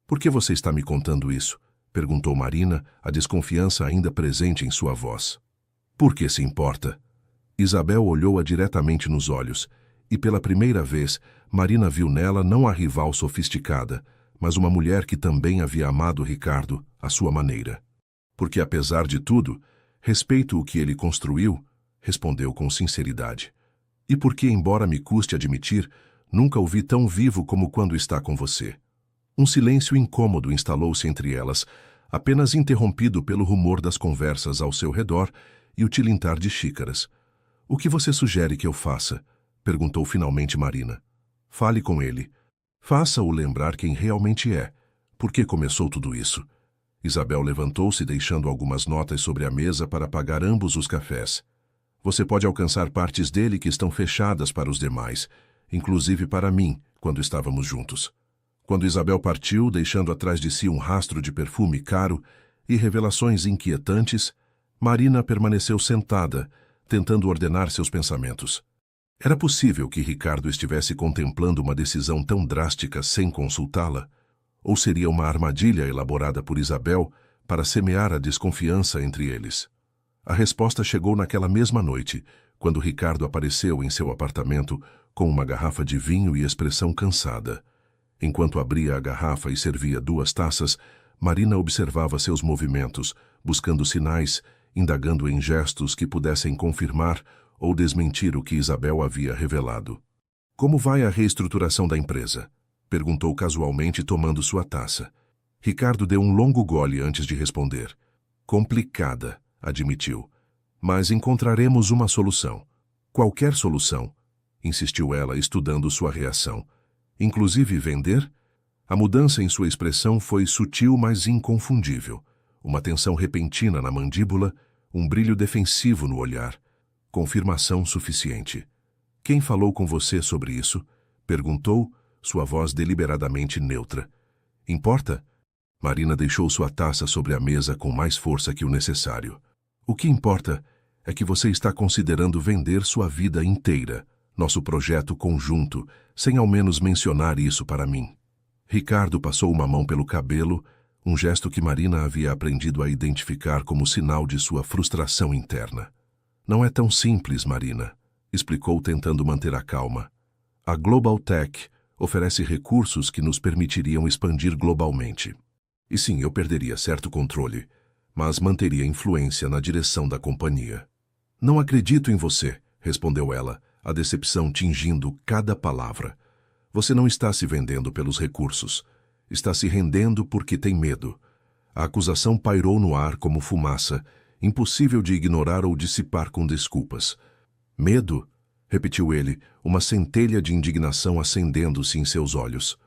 Por que você está me contando isso? Perguntou Marina, a desconfiança ainda presente em sua voz. Por que se importa? Isabel olhou-a diretamente nos olhos, e pela primeira vez, Marina viu nela não a rival sofisticada, mas uma mulher que também havia amado Ricardo à sua maneira. Porque, apesar de tudo, respeito o que ele construiu, respondeu com sinceridade. E porque, embora me custe admitir, nunca o vi tão vivo como quando está com você. Um silêncio incômodo instalou-se entre elas, apenas interrompido pelo rumor das conversas ao seu redor e o tilintar de xícaras. O que você sugere que eu faça? Perguntou finalmente Marina. Fale com ele. Faça-o lembrar quem realmente é. Por que começou tudo isso? Isabel levantou-se, deixando algumas notas sobre a mesa para pagar ambos os cafés. Você pode alcançar partes dele que estão fechadas para os demais, inclusive para mim, quando estávamos juntos. Quando Isabel partiu, deixando atrás de si um rastro de perfume caro e revelações inquietantes, Marina permaneceu sentada, tentando ordenar seus pensamentos. Era possível que Ricardo estivesse contemplando uma decisão tão drástica sem consultá-la? Ou seria uma armadilha elaborada por Isabel para semear a desconfiança entre eles? A resposta chegou naquela mesma noite, quando Ricardo apareceu em seu apartamento com uma garrafa de vinho e expressão cansada. Enquanto abria a garrafa e servia 2 taças, Marina observava seus movimentos, buscando sinais, indagando em gestos que pudessem confirmar ou desmentir o que Isabel havia revelado. Como vai a reestruturação da empresa? Perguntou casualmente, tomando sua taça. Ricardo deu um longo gole antes de responder. Complicada, admitiu. Mas encontraremos uma solução. Qualquer solução, insistiu ela, estudando sua reação. Inclusive vender? A mudança em sua expressão foi sutil, mas inconfundível. Uma tensão repentina na mandíbula, um brilho defensivo no olhar. Confirmação suficiente. Quem falou com você sobre isso? Perguntou, sua voz deliberadamente neutra. Importa? Marina deixou sua taça sobre a mesa com mais força que o necessário. O que importa é que você está considerando vender sua vida inteira, nosso projeto conjunto, sem ao menos mencionar isso para mim. Ricardo passou uma mão pelo cabelo, um gesto que Marina havia aprendido a identificar como sinal de sua frustração interna. Não é tão simples, Marina, explicou tentando manter a calma. A Global Tech oferece recursos que nos permitiriam expandir globalmente. E sim, eu perderia certo controle, mas manteria influência na direção da companhia. Não acredito em você, respondeu ela, a decepção tingindo cada palavra. Você não está se vendendo pelos recursos. Está se rendendo porque tem medo. A acusação pairou no ar como fumaça, impossível de ignorar ou dissipar com desculpas. Medo? Repetiu ele, uma centelha de indignação acendendo-se em seus olhos.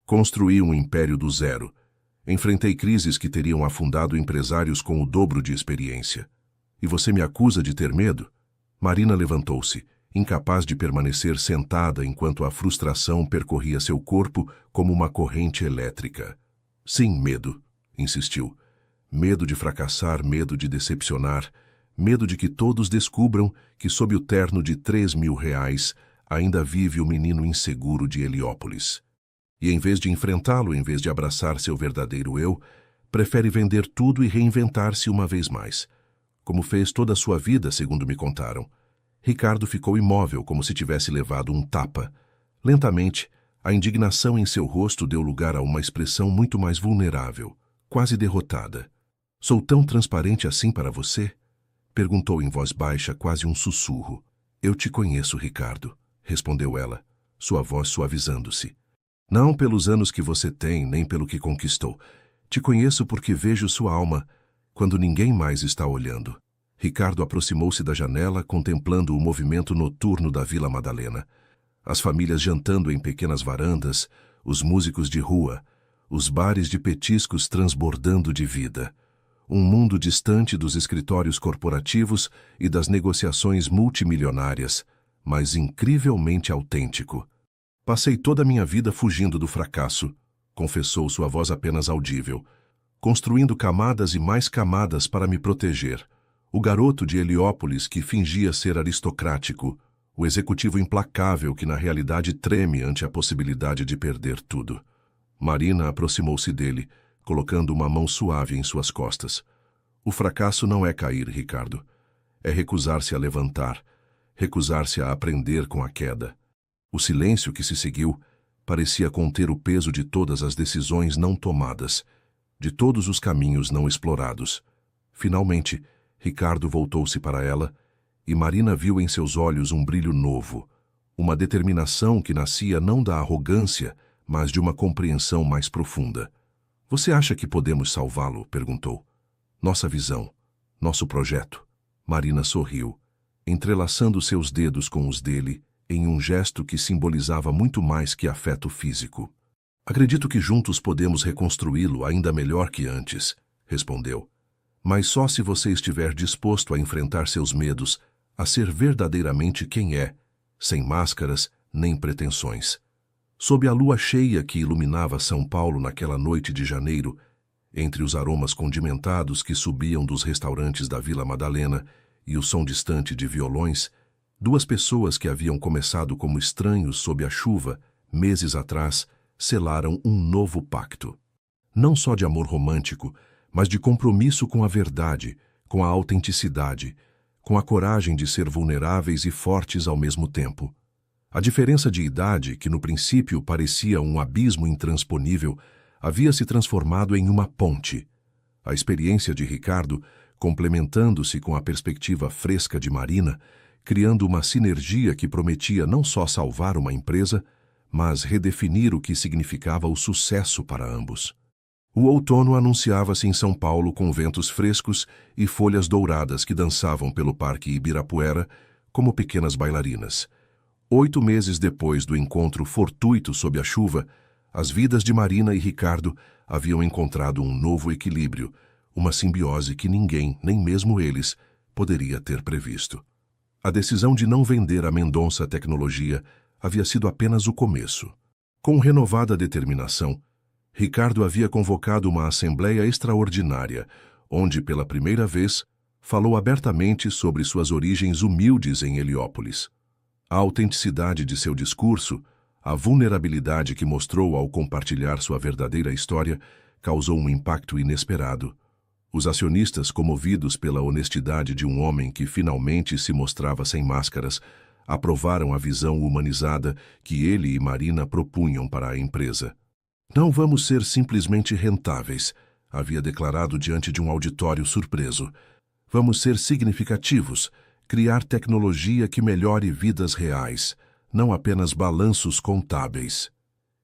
Construí um império do zero. Enfrentei crises que teriam afundado empresários com o dobro de experiência. E você me acusa de ter medo? Marina levantou-se, incapaz de permanecer sentada enquanto a frustração percorria seu corpo como uma corrente elétrica. Sim, medo, insistiu. Medo de fracassar, medo de decepcionar, medo de que todos descubram que sob o terno de R$3.000 ainda vive o menino inseguro de Heliópolis. E em vez de enfrentá-lo, em vez de abraçar seu verdadeiro eu, prefere vender tudo e reinventar-se uma vez mais. Como fez toda a sua vida, segundo me contaram. Ricardo ficou imóvel, como se tivesse levado um tapa. Lentamente, a indignação em seu rosto deu lugar a uma expressão muito mais vulnerável, quase derrotada. Sou tão transparente assim para você? Perguntou em voz baixa, quase um sussurro. Eu te conheço, Ricardo, respondeu ela, sua voz suavizando-se. Não pelos anos que você tem, nem pelo que conquistou. Te conheço porque vejo sua alma quando ninguém mais está olhando. Ricardo aproximou-se da janela, contemplando o movimento noturno da Vila Madalena. As famílias jantando em pequenas varandas, os músicos de rua, os bares de petiscos transbordando de vida. Um mundo distante dos escritórios corporativos e das negociações multimilionárias, mas incrivelmente autêntico. Passei toda a minha vida fugindo do fracasso, confessou sua voz apenas audível, construindo camadas e mais camadas para me proteger. O garoto de Heliópolis que fingia ser aristocrático, o executivo implacável que na realidade treme ante a possibilidade de perder tudo. Marina aproximou-se dele, colocando uma mão suave em suas costas. O fracasso não é cair, Ricardo. É recusar-se a levantar, recusar-se a aprender com a queda. O silêncio que se seguiu parecia conter o peso de todas as decisões não tomadas, de todos os caminhos não explorados. Finalmente, Ricardo voltou-se para ela e Marina viu em seus olhos um brilho novo, uma determinação que nascia não da arrogância, mas de uma compreensão mais profunda. Você acha que podemos salvá-lo? Perguntou. Nossa visão, nosso projeto. Marina sorriu, entrelaçando seus dedos com os dele em um gesto que simbolizava muito mais que afeto físico. Acredito que juntos podemos reconstruí-lo ainda melhor que antes, respondeu. Mas só se você estiver disposto a enfrentar seus medos, a ser verdadeiramente quem é, sem máscaras nem pretensões. Sob a lua cheia que iluminava São Paulo naquela noite de janeiro, entre os aromas condimentados que subiam dos restaurantes da Vila Madalena e o som distante de violões, duas pessoas que haviam começado como estranhos sob a chuva, meses atrás, selaram um novo pacto. Não só de amor romântico, mas de compromisso com a verdade, com a autenticidade, com a coragem de ser vulneráveis e fortes ao mesmo tempo. A diferença de idade, que no princípio parecia um abismo intransponível, havia se transformado em uma ponte. A experiência de Ricardo, complementando-se com a perspectiva fresca de Marina, criando uma sinergia que prometia não só salvar uma empresa, mas redefinir o que significava o sucesso para ambos. O outono anunciava-se em São Paulo com ventos frescos e folhas douradas que dançavam pelo Parque Ibirapuera como pequenas bailarinas. 8 meses depois do encontro fortuito sob a chuva, as vidas de Marina e Ricardo haviam encontrado um novo equilíbrio, uma simbiose que ninguém, nem mesmo eles, poderia ter previsto. A decisão de não vender a Mendonça Tecnologia havia sido apenas o começo. Com renovada determinação, Ricardo havia convocado uma assembleia extraordinária, onde, pela primeira vez, falou abertamente sobre suas origens humildes em Heliópolis. A autenticidade de seu discurso, a vulnerabilidade que mostrou ao compartilhar sua verdadeira história, causou um impacto inesperado. Os acionistas, comovidos pela honestidade de um homem que finalmente se mostrava sem máscaras, aprovaram a visão humanizada que ele e Marina propunham para a empresa. Não vamos ser simplesmente rentáveis, havia declarado diante de um auditório surpreso. Vamos ser significativos, criar tecnologia que melhore vidas reais, não apenas balanços contábeis.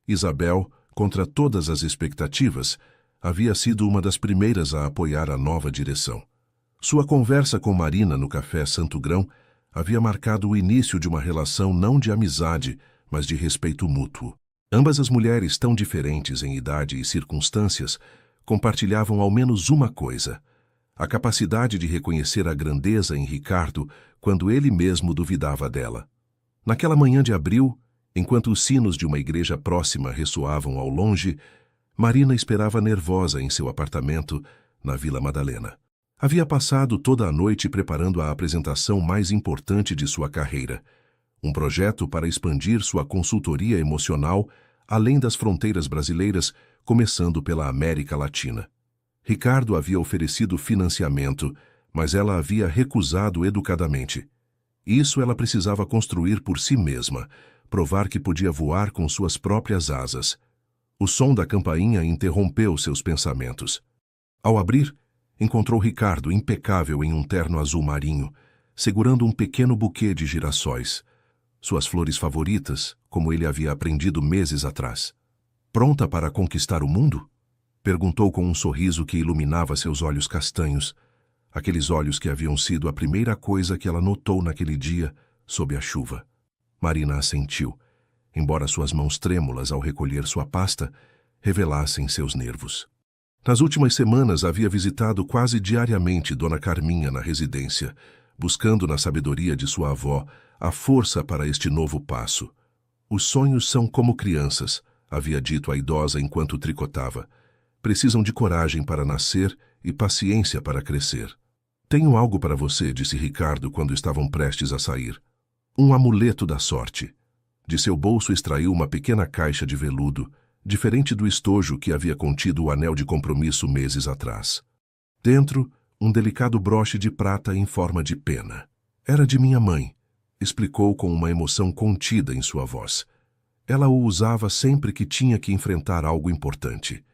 Isabel, contra todas as expectativas, havia sido uma das primeiras a apoiar a nova direção. Sua conversa com Marina no Café Santo Grão havia marcado o início de uma relação não de amizade, mas de respeito mútuo. Ambas as mulheres, tão diferentes em idade e circunstâncias, compartilhavam ao menos uma coisa: a capacidade de reconhecer a grandeza em Ricardo quando ele mesmo duvidava dela. Naquela manhã de abril, enquanto os sinos de uma igreja próxima ressoavam ao longe, Marina esperava nervosa em seu apartamento na Vila Madalena. Havia passado toda a noite preparando a apresentação mais importante de sua carreira, um projeto para expandir sua consultoria emocional além das fronteiras brasileiras, começando pela América Latina. Ricardo havia oferecido financiamento, mas ela havia recusado educadamente. Isso ela precisava construir por si mesma, provar que podia voar com suas próprias asas. O som da campainha interrompeu seus pensamentos. Ao abrir, encontrou Ricardo impecável em um terno azul marinho, segurando um pequeno buquê de girassóis, suas flores favoritas, como ele havia aprendido meses atrás. Pronta para conquistar o mundo? Perguntou com um sorriso que iluminava seus olhos castanhos, aqueles olhos que haviam sido a primeira coisa que ela notou naquele dia, sob a chuva. Marina assentiu, embora suas mãos trêmulas ao recolher sua pasta revelassem seus nervos. Nas últimas semanas havia visitado quase diariamente Dona Carminha na residência, buscando na sabedoria de sua avó a força para este novo passo. Os sonhos são como crianças, havia dito a idosa enquanto tricotava. Precisam de coragem para nascer e paciência para crescer. Tenho algo para você, disse Ricardo quando estavam prestes a sair. Um amuleto da sorte. De seu bolso extraiu uma pequena caixa de veludo, diferente do estojo que havia contido o anel de compromisso meses atrás. Dentro, um delicado broche de prata em forma de pena. Era de minha mãe, explicou com uma emoção contida em sua voz. Ela o usava sempre que tinha que enfrentar algo importante.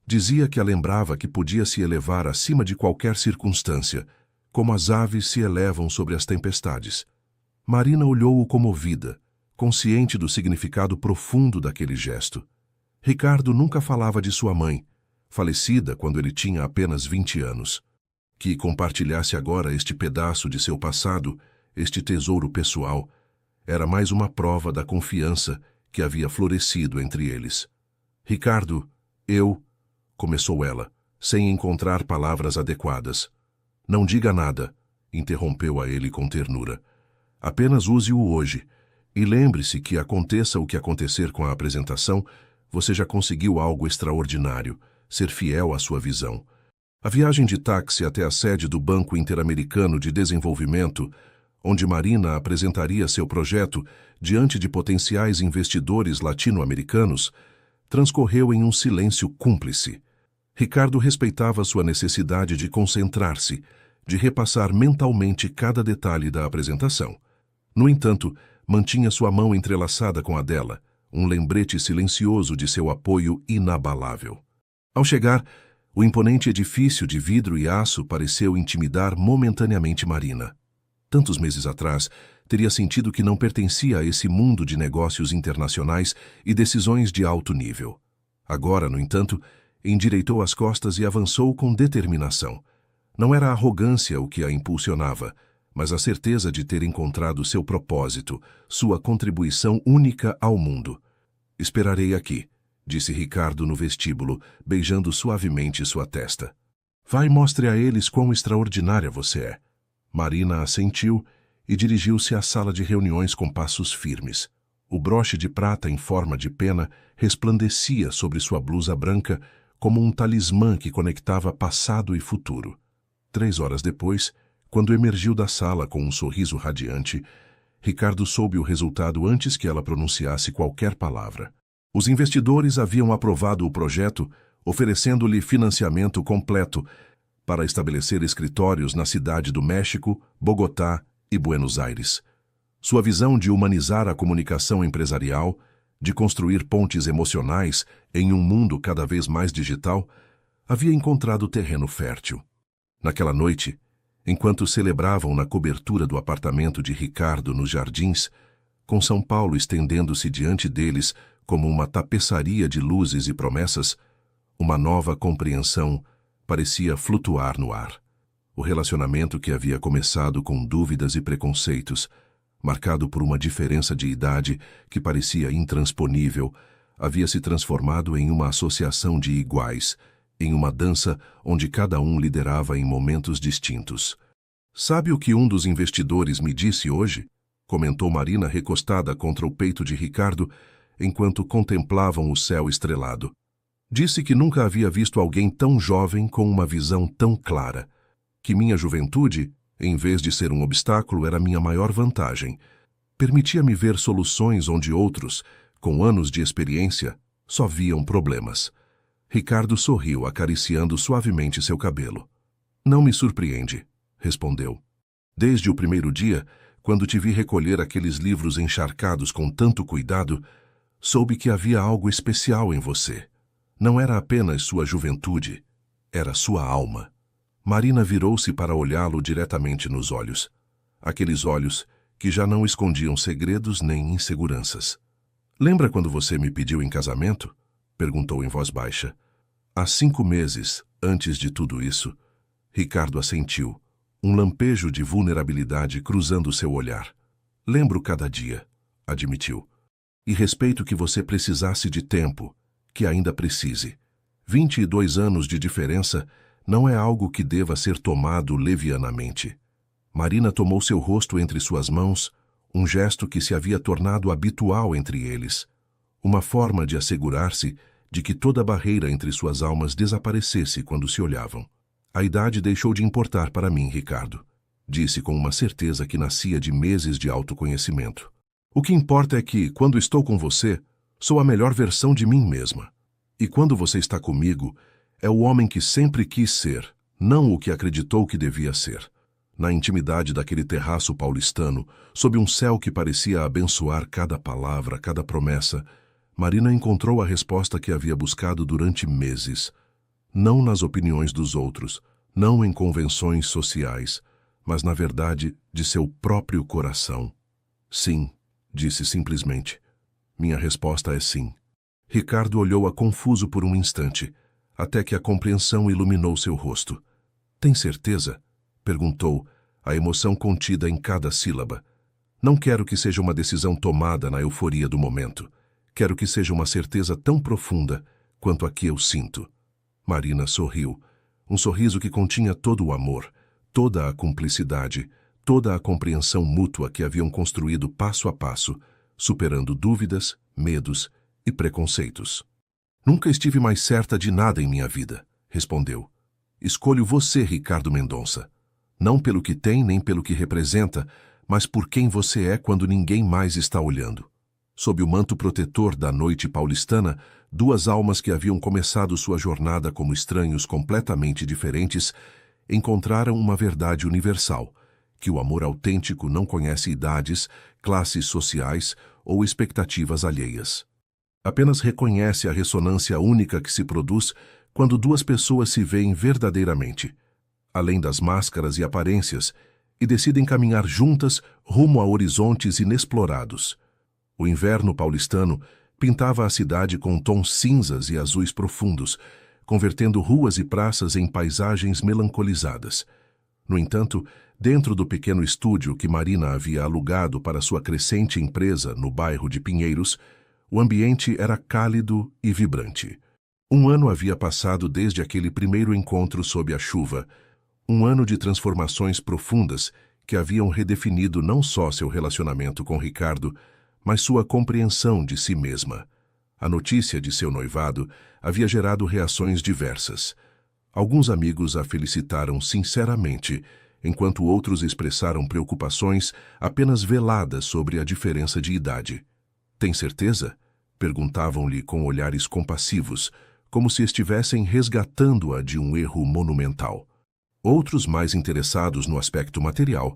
Dizia que a lembrava que podia se elevar acima de qualquer circunstância, como as aves se elevam sobre as tempestades. Marina olhou-o comovida, consciente do significado profundo daquele gesto. Ricardo nunca falava de sua mãe, falecida quando ele tinha apenas 20 anos. Que compartilhasse agora este pedaço de seu passado, este tesouro pessoal, era mais uma prova da confiança que havia florescido entre eles. Ricardo, começou ela, sem encontrar palavras adequadas. Não diga nada, interrompeu a ele com ternura. Apenas use-o hoje. E lembre-se que aconteça o que acontecer com a apresentação, você já conseguiu algo extraordinário, ser fiel à sua visão. A viagem de táxi até a sede do Banco Interamericano de Desenvolvimento, onde Marina apresentaria seu projeto diante de potenciais investidores latino-americanos, transcorreu em um silêncio cúmplice. Ricardo respeitava sua necessidade de concentrar-se, de repassar mentalmente cada detalhe da apresentação. No entanto, mantinha sua mão entrelaçada com a dela, um lembrete silencioso de seu apoio inabalável. Ao chegar, o imponente edifício de vidro e aço pareceu intimidar momentaneamente Marina. Tantos meses atrás, teria sentido que não pertencia a esse mundo de negócios internacionais e decisões de alto nível. Agora, no entanto, endireitou as costas e avançou com determinação. Não era a arrogância o que a impulsionava, mas a certeza de ter encontrado seu propósito, sua contribuição única ao mundo. Esperarei aqui, disse Ricardo no vestíbulo, beijando suavemente sua testa. Vai e mostre a eles quão extraordinária você é. Marina assentiu e dirigiu-se à sala de reuniões com passos firmes. O broche de prata em forma de pena resplandecia sobre sua blusa branca como um talismã que conectava passado e futuro. 3 horas depois, quando emergiu da sala com um sorriso radiante, Ricardo soube o resultado antes que ela pronunciasse qualquer palavra. Os investidores haviam aprovado o projeto, oferecendo-lhe financiamento completo para estabelecer escritórios na Cidade do México, Bogotá e Buenos Aires. Sua visão de humanizar a comunicação empresarial, de construir pontes emocionais em um mundo cada vez mais digital, havia encontrado terreno fértil. Naquela noite, enquanto celebravam na cobertura do apartamento de Ricardo nos Jardins, com São Paulo estendendo-se diante deles como uma tapeçaria de luzes e promessas, uma nova compreensão parecia flutuar no ar. O relacionamento que havia começado com dúvidas e preconceitos, marcado por uma diferença de idade que parecia intransponível, havia se transformado em uma associação de iguais, em uma dança onde cada um liderava em momentos distintos. Sabe o que um dos investidores me disse hoje? Comentou Marina recostada contra o peito de Ricardo, enquanto contemplavam o céu estrelado. Disse que nunca havia visto alguém tão jovem com uma visão tão clara. Que minha juventude, em vez de ser um obstáculo, era minha maior vantagem. Permitia-me ver soluções onde outros, com anos de experiência, só viam problemas. Ricardo sorriu, acariciando suavemente seu cabelo. Não me surpreende, respondeu. Desde o primeiro dia, quando te vi recolher aqueles livros encharcados com tanto cuidado, soube que havia algo especial em você. Não era apenas sua juventude, era sua alma. Marina virou-se para olhá-lo diretamente nos olhos. Aqueles olhos que já não escondiam segredos nem inseguranças. Lembra quando você me pediu em casamento? Perguntou em voz baixa. Há 5 meses, antes de tudo isso, Ricardo assentiu, um lampejo de vulnerabilidade cruzando seu olhar. Lembro cada dia, admitiu. E respeito que você precisasse de tempo, que ainda precise. 22 anos de diferença não é algo que deva ser tomado levianamente. Marina tomou seu rosto entre suas mãos, um gesto que se havia tornado habitual entre eles. Uma forma de assegurar-se de que toda barreira entre suas almas desaparecesse quando se olhavam. A idade deixou de importar para mim, Ricardo, disse com uma certeza que nascia de meses de autoconhecimento. O que importa é que, quando estou com você, sou a melhor versão de mim mesma. E quando você está comigo, é o homem que sempre quis ser, não o que acreditou que devia ser. Na intimidade daquele terraço paulistano, sob um céu que parecia abençoar cada palavra, cada promessa, Marina encontrou a resposta que havia buscado durante meses. Não nas opiniões dos outros, não em convenções sociais, mas na verdade de seu próprio coração. Sim, disse simplesmente. Minha resposta é sim. Ricardo olhou-a confuso por um instante, até que a compreensão iluminou seu rosto. Tem certeza? Perguntou, a emoção contida em cada sílaba. Não quero que seja uma decisão tomada na euforia do momento. Quero que seja uma certeza tão profunda quanto a que eu sinto. Marina sorriu, um sorriso que continha todo o amor, toda a cumplicidade, toda a compreensão mútua que haviam construído passo a passo, superando dúvidas, medos e preconceitos. Nunca estive mais certa de nada em minha vida, respondeu. Escolho você, Ricardo Mendonça. Não pelo que tem nem pelo que representa, mas por quem você é quando ninguém mais está olhando. Sob o manto protetor da noite paulistana, duas almas que haviam começado sua jornada como estranhos completamente diferentes encontraram uma verdade universal, que o amor autêntico não conhece idades, classes sociais ou expectativas alheias. Apenas reconhece a ressonância única que se produz quando duas pessoas se veem verdadeiramente, além das máscaras e aparências, e decidem caminhar juntas rumo a horizontes inexplorados. O inverno paulistano pintava a cidade com tons cinzas e azuis profundos, convertendo ruas e praças em paisagens melancolizadas. No entanto, dentro do pequeno estúdio que Marina havia alugado para sua crescente empresa no bairro de Pinheiros, o ambiente era cálido e vibrante. Um ano havia passado desde aquele primeiro encontro sob a chuva, um ano de transformações profundas que haviam redefinido não só seu relacionamento com Ricardo, mas sua compreensão de si mesma. A notícia de seu noivado havia gerado reações diversas. Alguns amigos a felicitaram sinceramente, enquanto outros expressaram preocupações apenas veladas sobre a diferença de idade. Tem certeza? Perguntavam-lhe com olhares compassivos, como se estivessem resgatando-a de um erro monumental. Outros, mais interessados no aspecto material,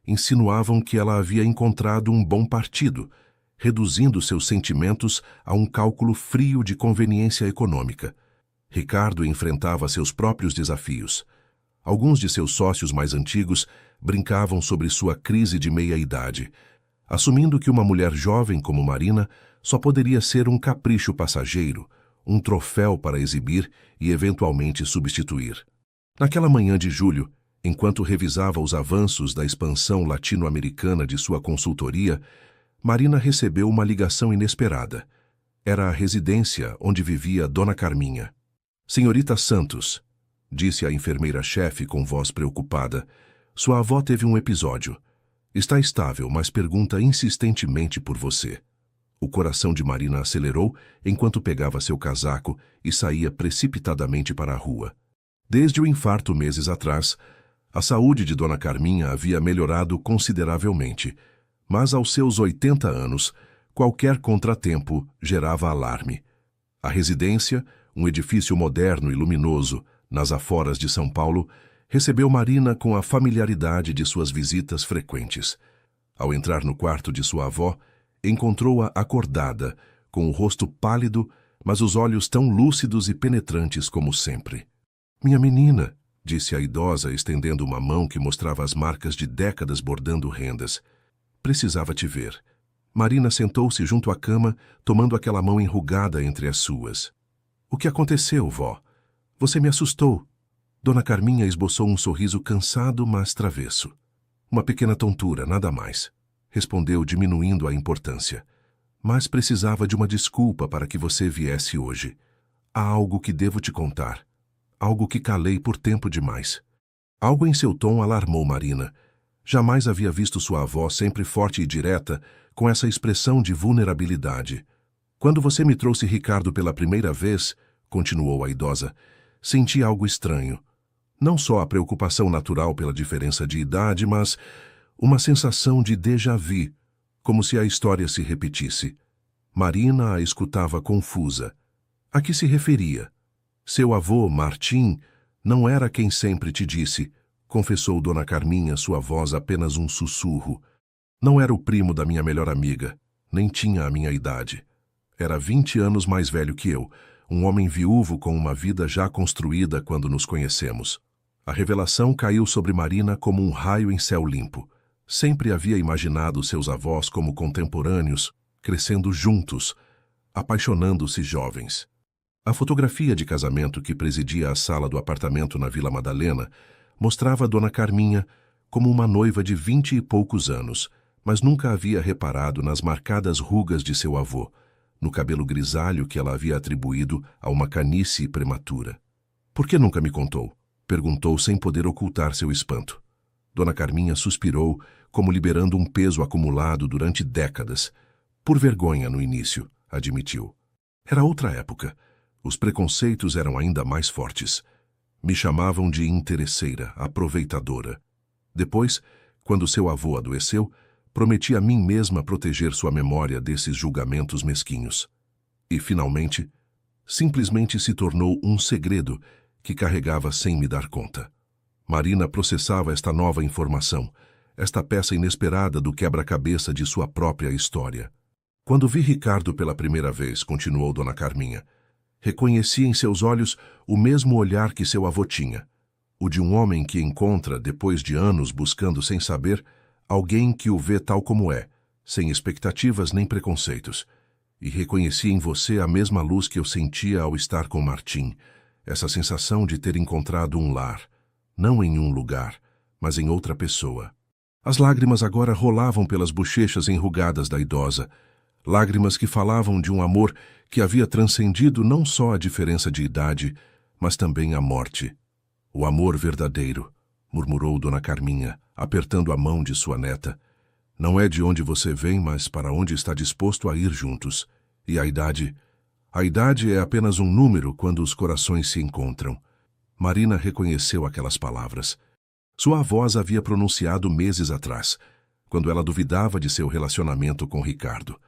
insinuavam que ela havia encontrado um bom partido, reduzindo seus sentimentos a um cálculo frio de conveniência econômica. Ricardo enfrentava seus próprios desafios. Alguns de seus sócios mais antigos brincavam sobre sua crise de meia-idade, assumindo que uma mulher jovem como Marina só poderia ser um capricho passageiro, um troféu para exibir e eventualmente substituir. Naquela manhã de julho, enquanto revisava os avanços da expansão latino-americana de sua consultoria, Marina recebeu uma ligação inesperada. Era a residência onde vivia Dona Carminha. Senhorita Santos, disse a enfermeira-chefe com voz preocupada, sua avó teve um episódio. Está estável, mas pergunta insistentemente por você. O coração de Marina acelerou enquanto pegava seu casaco e saía precipitadamente para a rua. Desde o infarto meses atrás, a saúde de Dona Carminha havia melhorado consideravelmente, mas aos seus 80 anos, qualquer contratempo gerava alarme. A residência, um edifício moderno e luminoso, nas aforas de São Paulo, recebeu Marina com a familiaridade de suas visitas frequentes. Ao entrar no quarto de sua avó, encontrou-a acordada, com o rosto pálido, mas os olhos tão lúcidos e penetrantes como sempre. Minha menina, disse a idosa, estendendo uma mão que mostrava as marcas de décadas bordando rendas. Precisava te ver. Marina sentou-se junto à cama, tomando aquela mão enrugada entre as suas. O que aconteceu, vó? Você me assustou. Dona Carminha esboçou um sorriso cansado, mas travesso. Uma pequena tontura, nada mais, respondeu, diminuindo a importância. Mas precisava de uma desculpa para que você viesse hoje. Há algo que devo te contar. Algo que calei por tempo demais. Algo em seu tom alarmou Marina. Jamais havia visto sua avó, sempre forte e direta, com essa expressão de vulnerabilidade. Quando você me trouxe Ricardo pela primeira vez, continuou a idosa, senti algo estranho. Não só a preocupação natural pela diferença de idade, mas uma sensação de déjà-vu, como se a história se repetisse. Marina a escutava confusa. A que se referia? Seu avô, Martim, não era quem sempre te disse, confessou Dona Carminha, sua voz apenas um sussurro. Não era o primo da minha melhor amiga, nem tinha a minha idade. Era 20 anos mais velho que eu, um homem viúvo com uma vida já construída quando nos conhecemos. A revelação caiu sobre Marina como um raio em céu limpo. Sempre havia imaginado seus avós como contemporâneos, crescendo juntos, apaixonando-se jovens. A fotografia de casamento que presidia a sala do apartamento na Vila Madalena mostrava Dona Carminha como uma noiva de 20 e poucos anos, mas nunca havia reparado nas marcadas rugas de seu avô, no cabelo grisalho que ela havia atribuído a uma canice prematura. Por que nunca me contou? Perguntou sem poder ocultar seu espanto. Dona Carminha suspirou, como liberando um peso acumulado durante décadas. Por vergonha no início, admitiu. Era outra época. Os preconceitos eram ainda mais fortes. Me chamavam de interesseira, aproveitadora. Depois, quando seu avô adoeceu, prometi a mim mesma proteger sua memória desses julgamentos mesquinhos. E, finalmente, simplesmente se tornou um segredo que carregava sem me dar conta. Marina processava esta nova informação, esta peça inesperada do quebra-cabeça de sua própria história. Quando vi Ricardo pela primeira vez, continuou Dona Carminha, reconheci em seus olhos o mesmo olhar que seu avô tinha, o de um homem que encontra, depois de anos buscando sem saber, alguém que o vê tal como é, sem expectativas nem preconceitos. E reconheci em você a mesma luz que eu sentia ao estar com Martim, essa sensação de ter encontrado um lar, não em um lugar, mas em outra pessoa. As lágrimas agora rolavam pelas bochechas enrugadas da idosa, lágrimas que falavam de um amor que havia transcendido não só a diferença de idade, mas também a morte. O amor verdadeiro, murmurou Dona Carminha, apertando a mão de sua neta. Não é de onde você vem, mas para onde está disposto a ir juntos. E a idade? A idade é apenas um número quando os corações se encontram. Marina reconheceu aquelas palavras. Sua avó as havia pronunciado meses atrás, quando ela duvidava de seu relacionamento com Ricardo.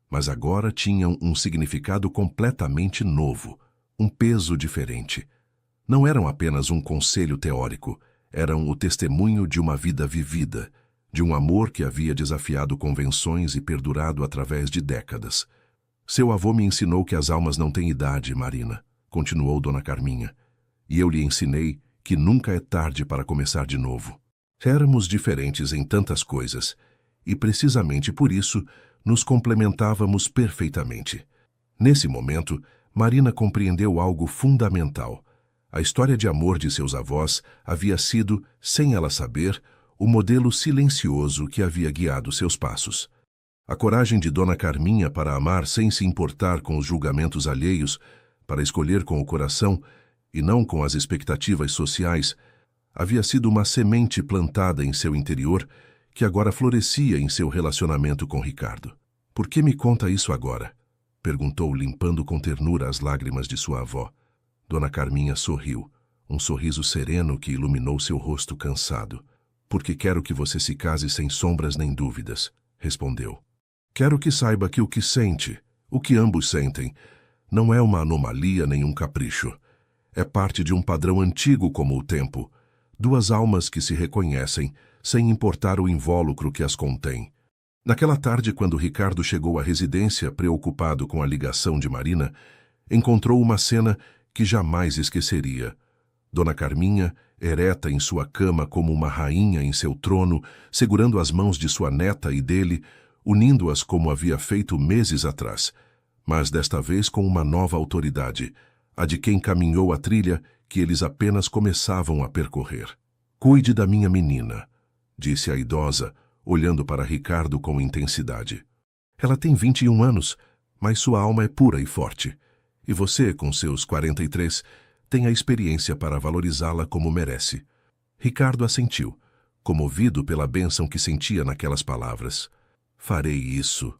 Mas agora tinham um significado completamente novo, um peso diferente. Não eram apenas um conselho teórico, eram o testemunho de uma vida vivida, de um amor que havia desafiado convenções e perdurado através de décadas. Seu avô me ensinou que as almas não têm idade, Marina, continuou Dona Carminha, e eu lhe ensinei que nunca é tarde para começar de novo. Éramos diferentes em tantas coisas, e precisamente por isso nos complementávamos perfeitamente. Nesse momento, Marina compreendeu algo fundamental. A história de amor de seus avós havia sido, sem ela saber, o modelo silencioso que havia guiado seus passos. A coragem de Dona Carminha para amar sem se importar com os julgamentos alheios, para escolher com o coração e não com as expectativas sociais, havia sido uma semente plantada em seu interior que agora florescia em seu relacionamento com Ricardo. Por que me conta isso agora? Perguntou, limpando com ternura as lágrimas de sua avó. Dona Carminha sorriu, um sorriso sereno que iluminou seu rosto cansado. Porque quero que você se case sem sombras nem dúvidas, respondeu. Quero que saiba que o que sente, o que ambos sentem, não é uma anomalia nem um capricho. É parte de um padrão antigo como o tempo, duas almas que se reconhecem, sem importar o invólucro que as contém. Naquela tarde, quando Ricardo chegou à residência, preocupado com a ligação de Marina, encontrou uma cena que jamais esqueceria. Dona Carminha, ereta em sua cama como uma rainha em seu trono, segurando as mãos de sua neta e dele, unindo-as como havia feito meses atrás, mas desta vez com uma nova autoridade, a de quem caminhou a trilha que eles apenas começavam a percorrer. Cuide da minha menina, disse a idosa, olhando para Ricardo com intensidade. Ela tem 21 anos, mas sua alma é pura e forte. E você, com seus 43, tem a experiência para valorizá-la como merece. Ricardo assentiu, comovido pela bênção que sentia naquelas palavras. Farei isso,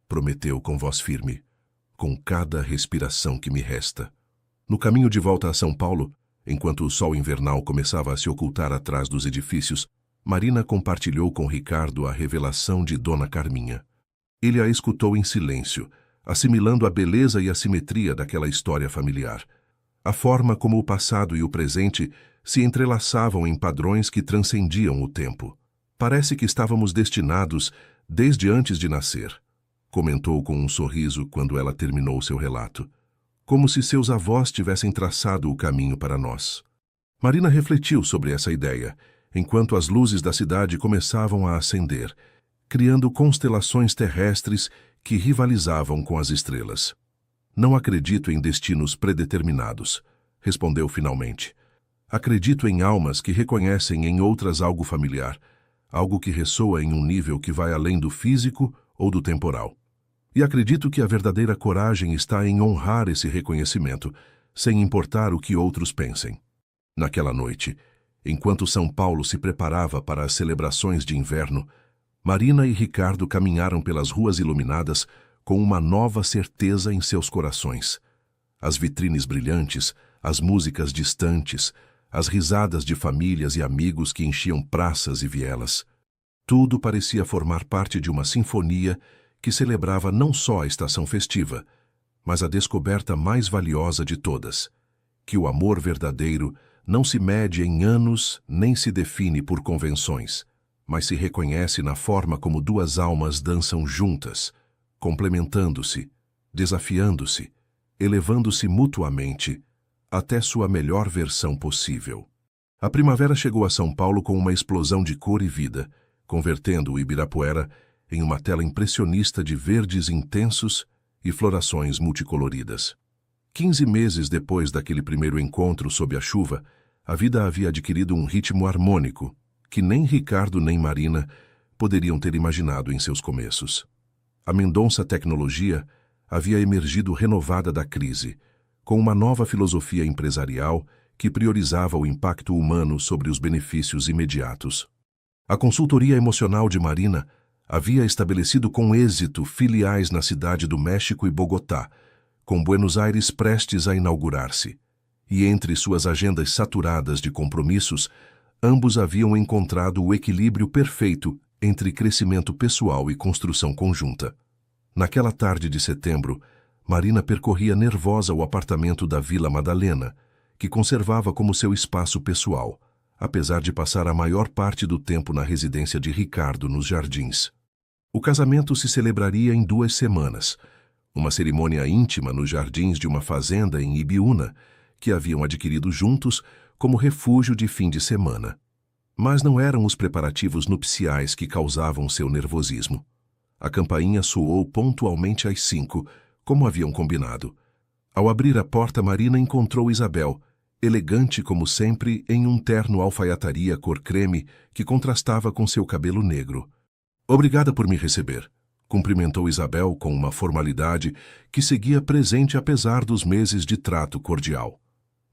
prometeu com voz firme, com cada respiração que me resta. No caminho de volta a São Paulo, enquanto o sol invernal começava a se ocultar atrás dos edifícios, Marina compartilhou com Ricardo a revelação de Dona Carminha. Ele a escutou em silêncio, assimilando a beleza e a simetria daquela história familiar. A forma como o passado e o presente se entrelaçavam em padrões que transcendiam o tempo. Parece que estávamos destinados desde antes de nascer, comentou com um sorriso quando ela terminou seu relato. Como se seus avós tivessem traçado o caminho para nós. Marina refletiu sobre essa ideia, enquanto as luzes da cidade começavam a acender, criando constelações terrestres que rivalizavam com as estrelas. Não acredito em destinos predeterminados, respondeu finalmente. Acredito em almas que reconhecem em outras algo familiar, algo que ressoa em um nível que vai além do físico ou do temporal. E acredito que a verdadeira coragem está em honrar esse reconhecimento, sem importar o que outros pensem. Naquela noite, enquanto São Paulo se preparava para as celebrações de inverno, Marina e Ricardo caminharam pelas ruas iluminadas com uma nova certeza em seus corações. As vitrines brilhantes, as músicas distantes, as risadas de famílias e amigos que enchiam praças e vielas. Tudo parecia formar parte de uma sinfonia que celebrava não só a estação festiva, mas a descoberta mais valiosa de todas, que o amor verdadeiro não se mede em anos nem se define por convenções, mas se reconhece na forma como duas almas dançam juntas, complementando-se, desafiando-se, elevando-se mutuamente, até sua melhor versão possível. A primavera chegou a São Paulo com uma explosão de cor e vida, convertendo o Ibirapuera em uma tela impressionista de verdes intensos e florações multicoloridas. 15 meses depois daquele primeiro encontro sob a chuva, a vida havia adquirido um ritmo harmônico que nem Ricardo nem Marina poderiam ter imaginado em seus começos. A Mendonça Tecnologia havia emergido renovada da crise, com uma nova filosofia empresarial que priorizava o impacto humano sobre os benefícios imediatos. A consultoria emocional de Marina havia estabelecido com êxito filiais na cidade do México e Bogotá, com Buenos Aires prestes a inaugurar-se. E entre suas agendas saturadas de compromissos, ambos haviam encontrado o equilíbrio perfeito entre crescimento pessoal e construção conjunta. Naquela tarde de setembro, Marina percorria nervosa o apartamento da Vila Madalena, que conservava como seu espaço pessoal, apesar de passar a maior parte do tempo na residência de Ricardo nos Jardins. O casamento se celebraria em 2 semanas, uma cerimônia íntima nos jardins de uma fazenda em Ibiúna, que haviam adquirido juntos como refúgio de fim de semana. Mas não eram os preparativos nupciais que causavam seu nervosismo. A campainha soou pontualmente às 5, como haviam combinado. Ao abrir a porta, Marina encontrou Isabel, elegante como sempre, em um terno alfaiataria cor creme que contrastava com seu cabelo negro. Obrigada por me receber, cumprimentou Isabel com uma formalidade que seguia presente apesar dos meses de trato cordial.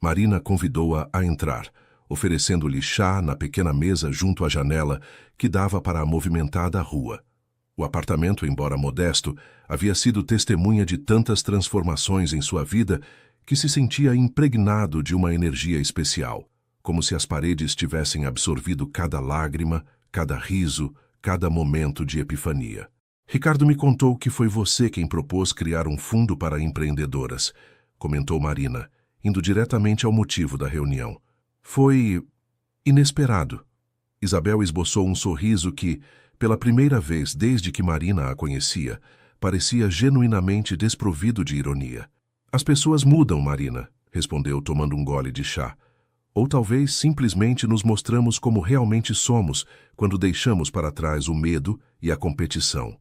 Marina convidou-a a entrar, oferecendo-lhe chá na pequena mesa junto à janela que dava para a movimentada rua. O apartamento, embora modesto, havia sido testemunha de tantas transformações em sua vida que se sentia impregnado de uma energia especial, como se as paredes tivessem absorvido cada lágrima, cada riso, cada momento de epifania. Ricardo me contou que foi você quem propôs criar um fundo para empreendedoras, comentou Marina, indo diretamente ao motivo da reunião. Foi inesperado. Isabel esboçou um sorriso que, pela primeira vez desde que Marina a conhecia, parecia genuinamente desprovido de ironia. As pessoas mudam, Marina, respondeu tomando um gole de chá. Ou talvez simplesmente nos mostramos como realmente somos quando deixamos para trás o medo e a competição.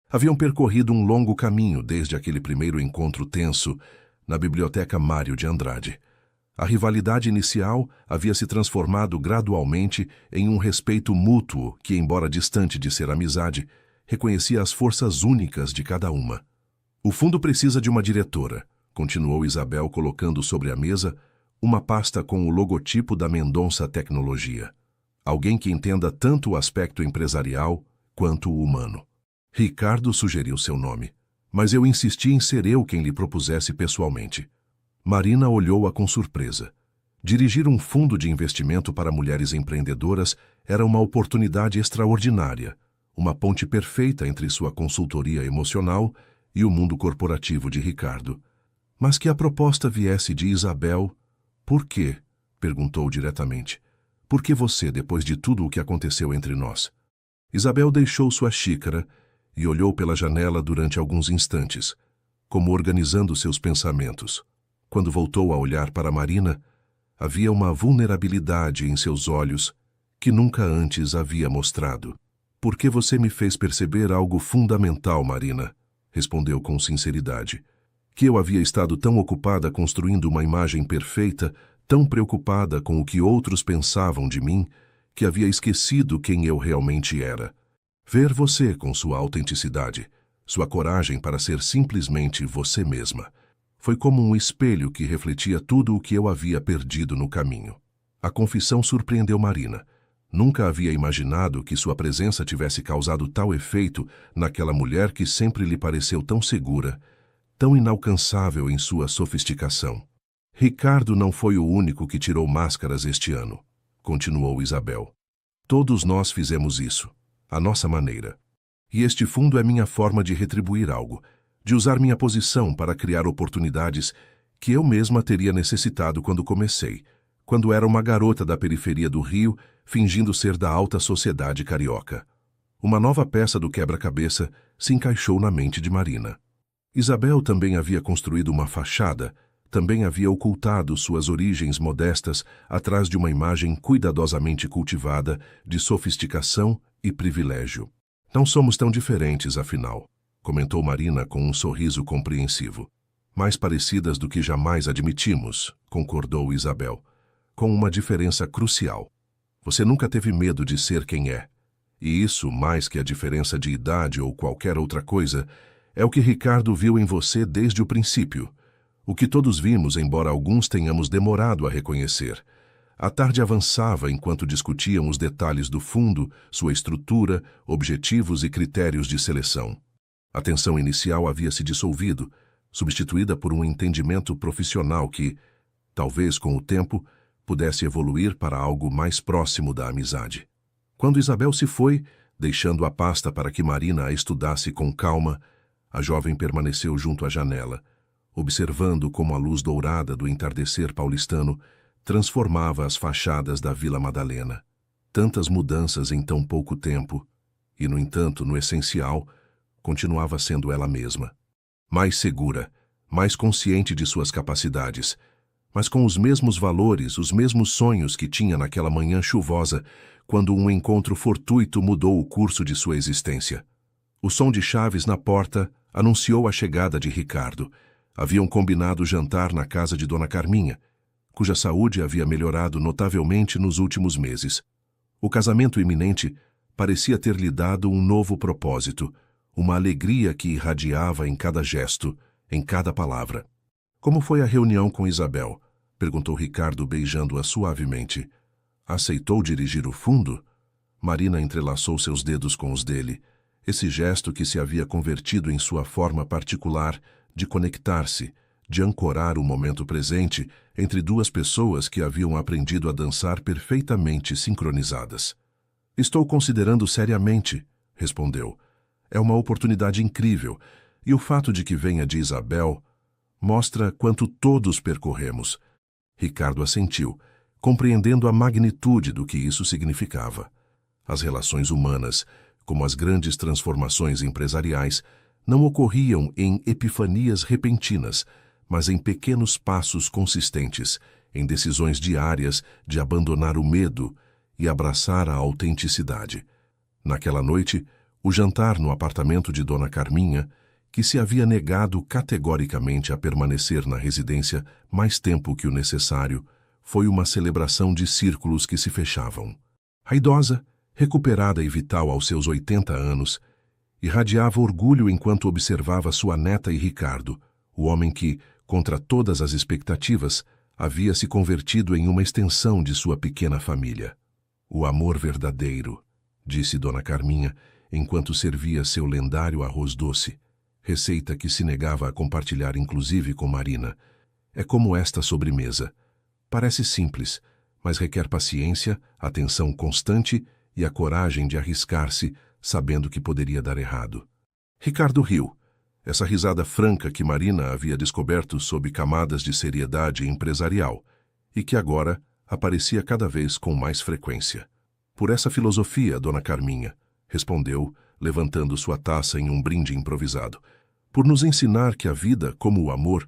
Haviam percorrido um longo caminho desde aquele primeiro encontro tenso na Biblioteca Mário de Andrade. A rivalidade inicial havia se transformado gradualmente em um respeito mútuo que, embora distante de ser amizade, reconhecia as forças únicas de cada uma. O fundo precisa de uma diretora, continuou Isabel colocando sobre a mesa uma pasta com o logotipo da Mendonça Tecnologia. Alguém que entenda tanto o aspecto empresarial quanto o humano. Ricardo sugeriu seu nome, mas eu insisti em ser eu quem lhe propusesse pessoalmente. Marina olhou-a com surpresa. Dirigir um fundo de investimento para mulheres empreendedoras era uma oportunidade extraordinária, uma ponte perfeita entre sua consultoria emocional e o mundo corporativo de Ricardo. Mas que a proposta viesse de Isabel, por quê? Perguntou diretamente. Por que você, depois de tudo o que aconteceu entre nós? Isabel deixou sua xícara e olhou pela janela durante alguns instantes, como organizando seus pensamentos. Quando voltou a olhar para Marina, havia uma vulnerabilidade em seus olhos que nunca antes havia mostrado. Por que você me fez perceber algo fundamental, Marina? Respondeu com sinceridade. Que eu havia estado tão ocupada construindo uma imagem perfeita, tão preocupada com o que outros pensavam de mim, que havia esquecido quem eu realmente era. Ver você com sua autenticidade, sua coragem para ser simplesmente você mesma, foi como um espelho que refletia tudo o que eu havia perdido no caminho. A confissão surpreendeu Marina. Nunca havia imaginado que sua presença tivesse causado tal efeito naquela mulher que sempre lhe pareceu tão segura, tão inalcançável em sua sofisticação. Ricardo não foi o único que tirou máscaras este ano, continuou Isabel. Todos nós fizemos isso, à nossa maneira. E este fundo é minha forma de retribuir algo, de usar minha posição para criar oportunidades que eu mesma teria necessitado quando comecei, quando era uma garota da periferia do Rio, fingindo ser da alta sociedade carioca. Uma nova peça do quebra-cabeça se encaixou na mente de Marina. Isabel também havia construído uma fachada, também havia ocultado suas origens modestas atrás de uma imagem cuidadosamente cultivada de sofisticação e privilégio. Não somos tão diferentes, afinal, comentou Marina com um sorriso compreensivo. Mais parecidas do que jamais admitimos, concordou Isabel, com uma diferença crucial. Você nunca teve medo de ser quem é. E isso, mais que a diferença de idade ou qualquer outra coisa, é o que Ricardo viu em você desde o princípio. O que todos vimos, embora alguns tenhamos demorado a reconhecer. A tarde avançava enquanto discutiam os detalhes do fundo, sua estrutura, objetivos e critérios de seleção. A tensão inicial havia se dissolvido, substituída por um entendimento profissional que, talvez com o tempo, pudesse evoluir para algo mais próximo da amizade. Quando Isabel se foi, deixando a pasta para que Marina a estudasse com calma, a jovem permaneceu junto à janela, observando como a luz dourada do entardecer paulistano transformava as fachadas da Vila Madalena. Tantas mudanças em tão pouco tempo, e, no entanto, no essencial, continuava sendo ela mesma. Mais segura, mais consciente de suas capacidades, mas com os mesmos valores, os mesmos sonhos que tinha naquela manhã chuvosa, quando um encontro fortuito mudou o curso de sua existência. O som de chaves na porta anunciou a chegada de Ricardo. Haviam combinado jantar na casa de Dona Carminha, cuja saúde havia melhorado notavelmente nos últimos meses. O casamento iminente parecia ter lhe dado um novo propósito, uma alegria que irradiava em cada gesto, em cada palavra. Como foi a reunião com Isabel? Perguntou Ricardo, beijando-a suavemente. Aceitou dirigir o fundo? Marina entrelaçou seus dedos com os dele. Esse gesto que se havia convertido em sua forma particular de conectar-se, de ancorar o momento presente entre duas pessoas que haviam aprendido a dançar perfeitamente sincronizadas. Estou considerando seriamente, respondeu. É uma oportunidade incrível, e o fato de que venha de Isabel mostra quanto todos percorremos. Ricardo assentiu, compreendendo a magnitude do que isso significava. As relações humanas, como as grandes transformações empresariais, não ocorriam em epifanias repentinas, mas em pequenos passos consistentes, em decisões diárias de abandonar o medo e abraçar a autenticidade. Naquela noite, o jantar no apartamento de Dona Carminha, que se havia negado categoricamente a permanecer na residência mais tempo que o necessário, foi uma celebração de círculos que se fechavam. A idosa, recuperada e vital aos seus 80 anos, irradiava orgulho enquanto observava sua neta e Ricardo, o homem que, contra todas as expectativas, havia se convertido em uma extensão de sua pequena família. O amor verdadeiro, disse Dona Carminha, enquanto servia seu lendário arroz doce, receita que se negava a compartilhar inclusive com Marina, é como esta sobremesa. Parece simples, mas requer paciência, atenção constante e a coragem de arriscar-se, sabendo que poderia dar errado. Ricardo riu. Essa risada franca que Marina havia descoberto sob camadas de seriedade empresarial e que agora aparecia cada vez com mais frequência. Por essa filosofia, dona Carminha, respondeu, levantando sua taça em um brinde improvisado. Por nos ensinar que a vida, como o amor,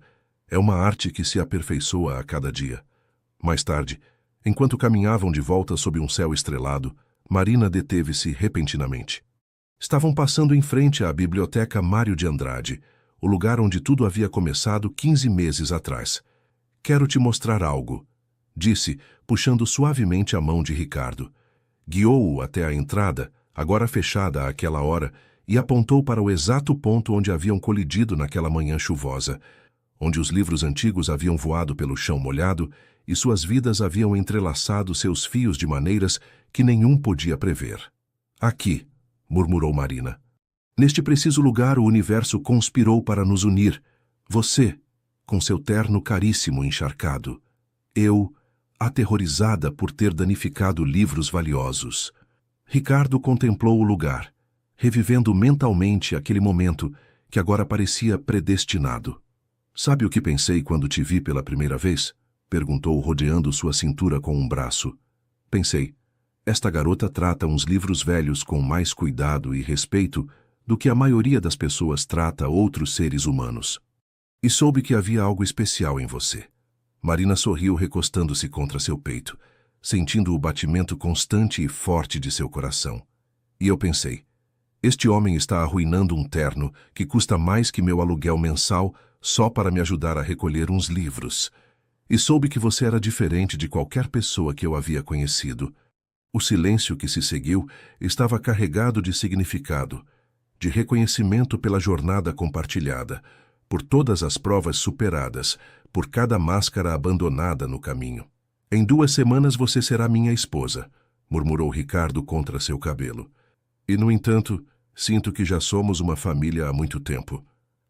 é uma arte que se aperfeiçoa a cada dia. Mais tarde, enquanto caminhavam de volta sob um céu estrelado, Marina deteve-se repentinamente. Estavam passando em frente à Biblioteca Mário de Andrade, o lugar onde tudo havia começado 15 meses atrás. Quero te mostrar algo, disse, puxando suavemente a mão de Ricardo. Guiou-o até a entrada, agora fechada àquela hora, e apontou para o exato ponto onde haviam colidido naquela manhã chuvosa, onde os livros antigos haviam voado pelo chão molhado e suas vidas haviam entrelaçado seus fios de maneiras que nenhum podia prever. Aqui, murmurou Marina. Neste preciso lugar o universo conspirou para nos unir. Você, com seu terno caríssimo encharcado. Eu, aterrorizada por ter danificado livros valiosos. Ricardo contemplou o lugar, revivendo mentalmente aquele momento que agora parecia predestinado. Sabe o que pensei quando te vi pela primeira vez? Perguntou, rodeando sua cintura com um braço. Pensei, esta garota trata uns livros velhos com mais cuidado e respeito do que a maioria das pessoas trata outros seres humanos. E soube que havia algo especial em você. Marina sorriu, recostando-se contra seu peito, sentindo o batimento constante e forte de seu coração. E eu pensei, este homem está arruinando um terno que custa mais que meu aluguel mensal só para me ajudar a recolher uns livros. E soube que você era diferente de qualquer pessoa que eu havia conhecido. O silêncio que se seguiu estava carregado de significado, de reconhecimento pela jornada compartilhada, por todas as provas superadas, por cada máscara abandonada no caminho. Em 2 semanas você será minha esposa, murmurou Ricardo contra seu cabelo. E, no entanto, sinto que já somos uma família há muito tempo.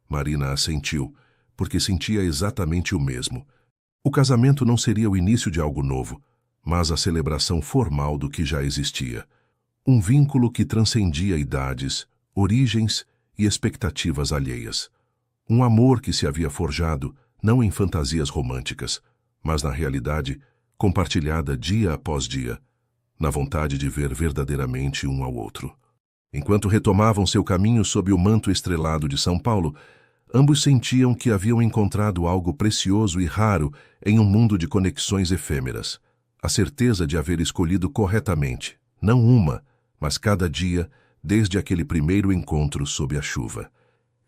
Marina assentiu, porque sentia exatamente o mesmo. O casamento não seria o início de algo novo, mas a celebração formal do que já existia. Um vínculo que transcendia idades, origens e expectativas alheias. Um amor que se havia forjado, não em fantasias românticas, mas na realidade, compartilhada dia após dia, na vontade de ver verdadeiramente um ao outro. Enquanto retomavam seu caminho sob o manto estrelado de São Paulo, ambos sentiam que haviam encontrado algo precioso e raro em um mundo de conexões efêmeras. A certeza de haver escolhido corretamente, não uma, mas cada dia, desde aquele primeiro encontro sob a chuva.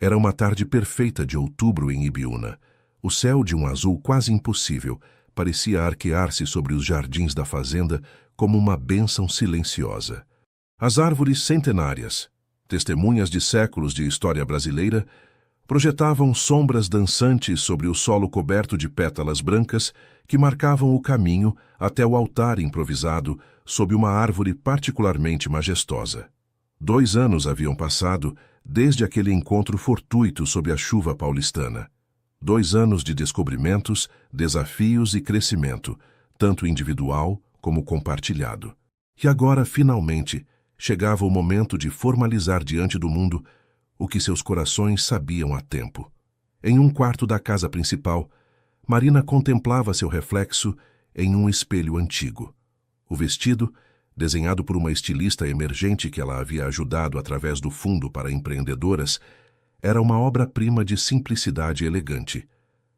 Era uma tarde perfeita de outubro em Ibiúna. O céu, de um azul quase impossível, parecia arquear-se sobre os jardins da fazenda como uma bênção silenciosa. As árvores centenárias, testemunhas de séculos de história brasileira, projetavam sombras dançantes sobre o solo coberto de pétalas brancas que marcavam o caminho até o altar improvisado sob uma árvore particularmente majestosa. 2 anos haviam passado desde aquele encontro fortuito sob a chuva paulistana. 2 anos de descobrimentos, desafios e crescimento, tanto individual como compartilhado. E agora, finalmente, chegava o momento de formalizar diante do mundo o que seus corações sabiam há tempo. Em um quarto da casa principal, Marina contemplava seu reflexo em um espelho antigo. O vestido, desenhado por uma estilista emergente que ela havia ajudado através do Fundo para Empreendedoras, era uma obra-prima de simplicidade elegante.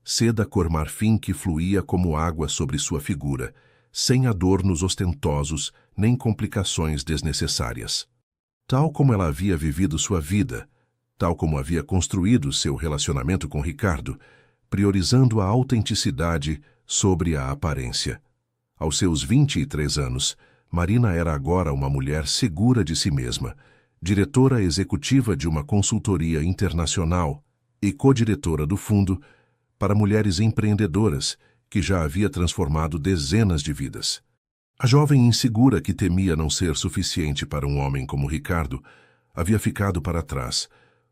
Seda cor marfim que fluía como água sobre sua figura, sem adornos ostentosos nem complicações desnecessárias. Tal como ela havia vivido sua vida, tal como havia construído seu relacionamento com Ricardo, priorizando a autenticidade sobre a aparência. Aos seus 23 anos, Marina era agora uma mulher segura de si mesma, diretora executiva de uma consultoria internacional e co-diretora do Fundo para Mulheres Empreendedoras, que já havia transformado dezenas de vidas. A jovem insegura que temia não ser suficiente para um homem como Ricardo havia ficado para trás,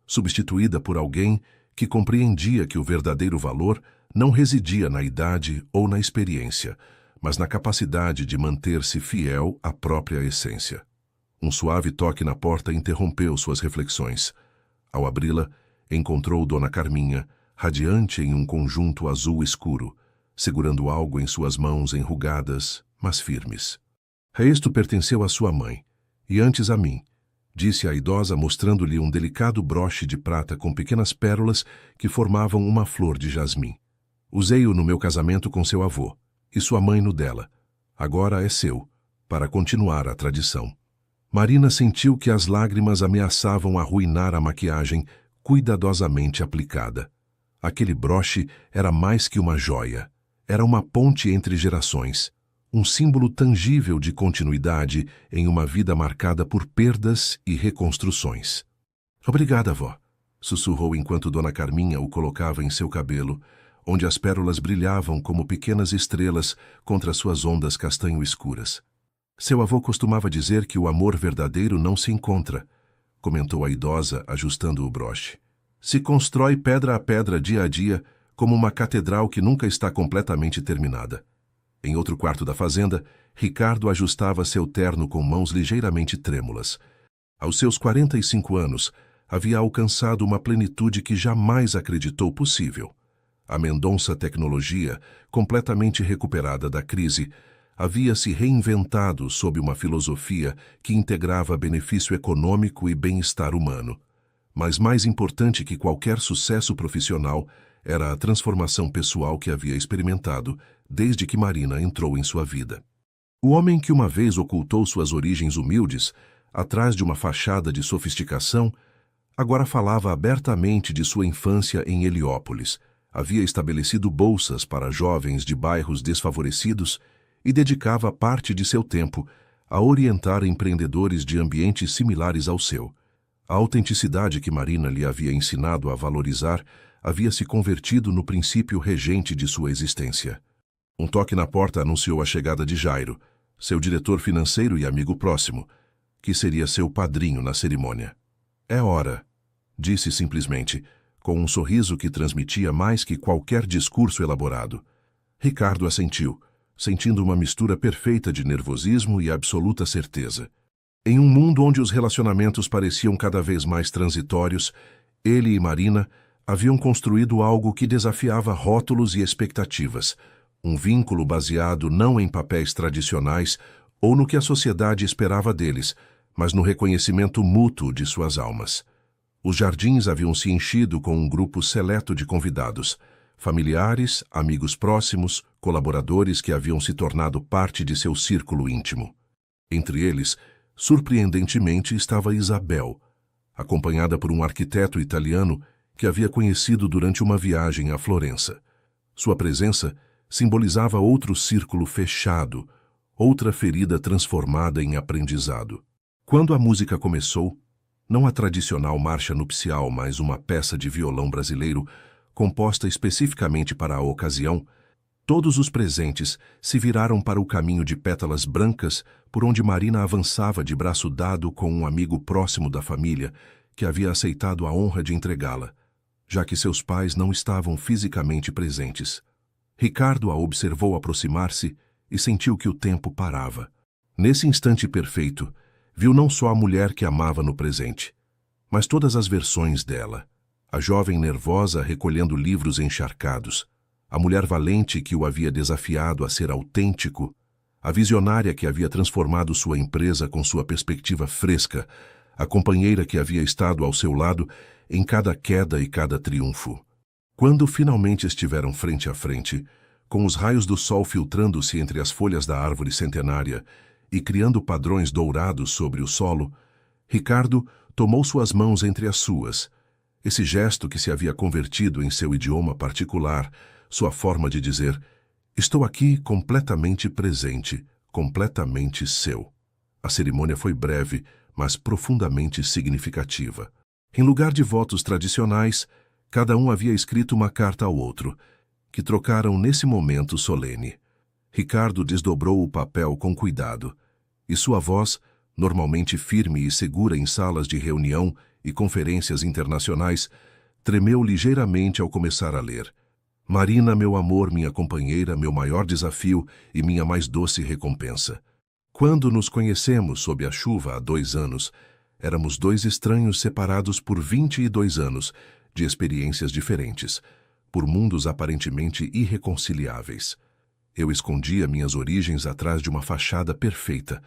substituída por alguém que compreendia que o verdadeiro valor não residia na idade ou na experiência, mas na capacidade de manter-se fiel à própria essência. Um suave toque na porta interrompeu suas reflexões. Ao abri-la, encontrou Dona Carminha, radiante em um conjunto azul escuro, segurando algo em suas mãos enrugadas, mas firmes. Isto pertenceu à sua mãe, e antes a mim, disse a idosa mostrando-lhe um delicado broche de prata com pequenas pérolas que formavam uma flor de jasmim. Usei-o no meu casamento com seu avô, e sua mãe no dela. Agora é seu, para continuar a tradição. Marina sentiu que as lágrimas ameaçavam arruinar a maquiagem cuidadosamente aplicada. Aquele broche era mais que uma joia. Era uma ponte entre gerações, um símbolo tangível de continuidade em uma vida marcada por perdas e reconstruções. Obrigada, avó, sussurrou enquanto Dona Carminha o colocava em seu cabelo, onde as pérolas brilhavam como pequenas estrelas contra suas ondas castanho-escuras. Seu avô costumava dizer que o amor verdadeiro não se encontra, comentou a idosa, ajustando o broche. Se constrói pedra a pedra, dia a dia, como uma catedral que nunca está completamente terminada. Em outro quarto da fazenda, Ricardo ajustava seu terno com mãos ligeiramente trêmulas. Aos seus 45 anos, havia alcançado uma plenitude que jamais acreditou possível. A Mendonça Tecnologia, completamente recuperada da crise, havia se reinventado sob uma filosofia que integrava benefício econômico e bem-estar humano. Mas mais importante que qualquer sucesso profissional era a transformação pessoal que havia experimentado desde que Marina entrou em sua vida. O homem que uma vez ocultou suas origens humildes, atrás de uma fachada de sofisticação, agora falava abertamente de sua infância em Heliópolis, havia estabelecido bolsas para jovens de bairros desfavorecidos e dedicava parte de seu tempo a orientar empreendedores de ambientes similares ao seu. A autenticidade que Marina lhe havia ensinado a valorizar havia se convertido no princípio regente de sua existência. Um toque na porta anunciou a chegada de Jairo, seu diretor financeiro e amigo próximo, que seria seu padrinho na cerimônia. É hora, disse simplesmente, com um sorriso que transmitia mais que qualquer discurso elaborado. Ricardo assentiu, sentindo uma mistura perfeita de nervosismo e absoluta certeza. Em um mundo onde os relacionamentos pareciam cada vez mais transitórios, ele e Marina haviam construído algo que desafiava rótulos e expectativas, um vínculo baseado não em papéis tradicionais ou no que a sociedade esperava deles, mas no reconhecimento mútuo de suas almas. Os jardins haviam se enchido com um grupo seleto de convidados, familiares, amigos próximos, colaboradores que haviam se tornado parte de seu círculo íntimo. Entre eles, surpreendentemente, estava Isabel, acompanhada por um arquiteto italiano que havia conhecido durante uma viagem a Florença. Sua presença simbolizava outro círculo fechado, outra ferida transformada em aprendizado. Quando a música começou, não a tradicional marcha nupcial, mas uma peça de violão brasileiro composta especificamente para a ocasião, todos os presentes se viraram para o caminho de pétalas brancas por onde Marina avançava de braço dado com um amigo próximo da família que havia aceitado a honra de entregá-la, já que seus pais não estavam fisicamente presentes. Ricardo a observou aproximar-se e sentiu que o tempo parava. Nesse instante perfeito, viu não só a mulher que amava no presente, mas todas as versões dela. A jovem nervosa recolhendo livros encharcados, a mulher valente que o havia desafiado a ser autêntico, a visionária que havia transformado sua empresa com sua perspectiva fresca, a companheira que havia estado ao seu lado em cada queda e cada triunfo. Quando finalmente estiveram frente a frente, com os raios do sol filtrando-se entre as folhas da árvore centenária e criando padrões dourados sobre o solo, Ricardo tomou suas mãos entre as suas. Esse gesto que se havia convertido em seu idioma particular, sua forma de dizer, estou aqui completamente presente, completamente seu. A cerimônia foi breve, mas profundamente significativa. Em lugar de votos tradicionais, cada um havia escrito uma carta ao outro, que trocaram nesse momento solene. Ricardo desdobrou o papel com cuidado, e sua voz, normalmente firme e segura em salas de reunião e conferências internacionais, tremeu ligeiramente ao começar a ler. Marina, meu amor, minha companheira, meu maior desafio e minha mais doce recompensa. Quando nos conhecemos sob a chuva há 2 anos, éramos 2 estranhos separados por 22 anos, de experiências diferentes, por mundos aparentemente irreconciliáveis. Eu escondia minhas origens atrás de uma fachada perfeita.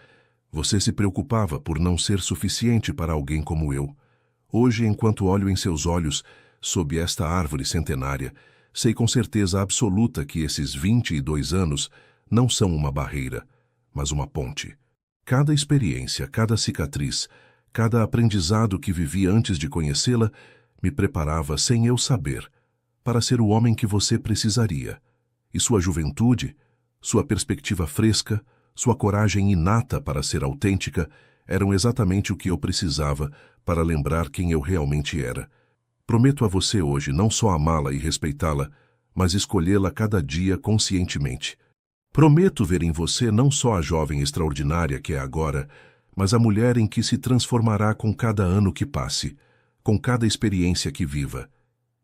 Você se preocupava por não ser suficiente para alguém como eu. Hoje, enquanto olho em seus olhos, sob esta árvore centenária, sei com certeza absoluta que esses 22 anos não são uma barreira, mas uma ponte. Cada experiência, cada cicatriz, cada aprendizado que vivi antes de conhecê-la me preparava, sem eu saber, para ser o homem que você precisaria. E sua juventude, sua perspectiva fresca, sua coragem inata para ser autêntica eram exatamente o que eu precisava para lembrar quem eu realmente era. Prometo a você hoje não só amá-la e respeitá-la, mas escolhê-la cada dia conscientemente. Prometo ver em você não só a jovem extraordinária que é agora, mas a mulher em que se transformará com cada ano que passe, com cada experiência que viva.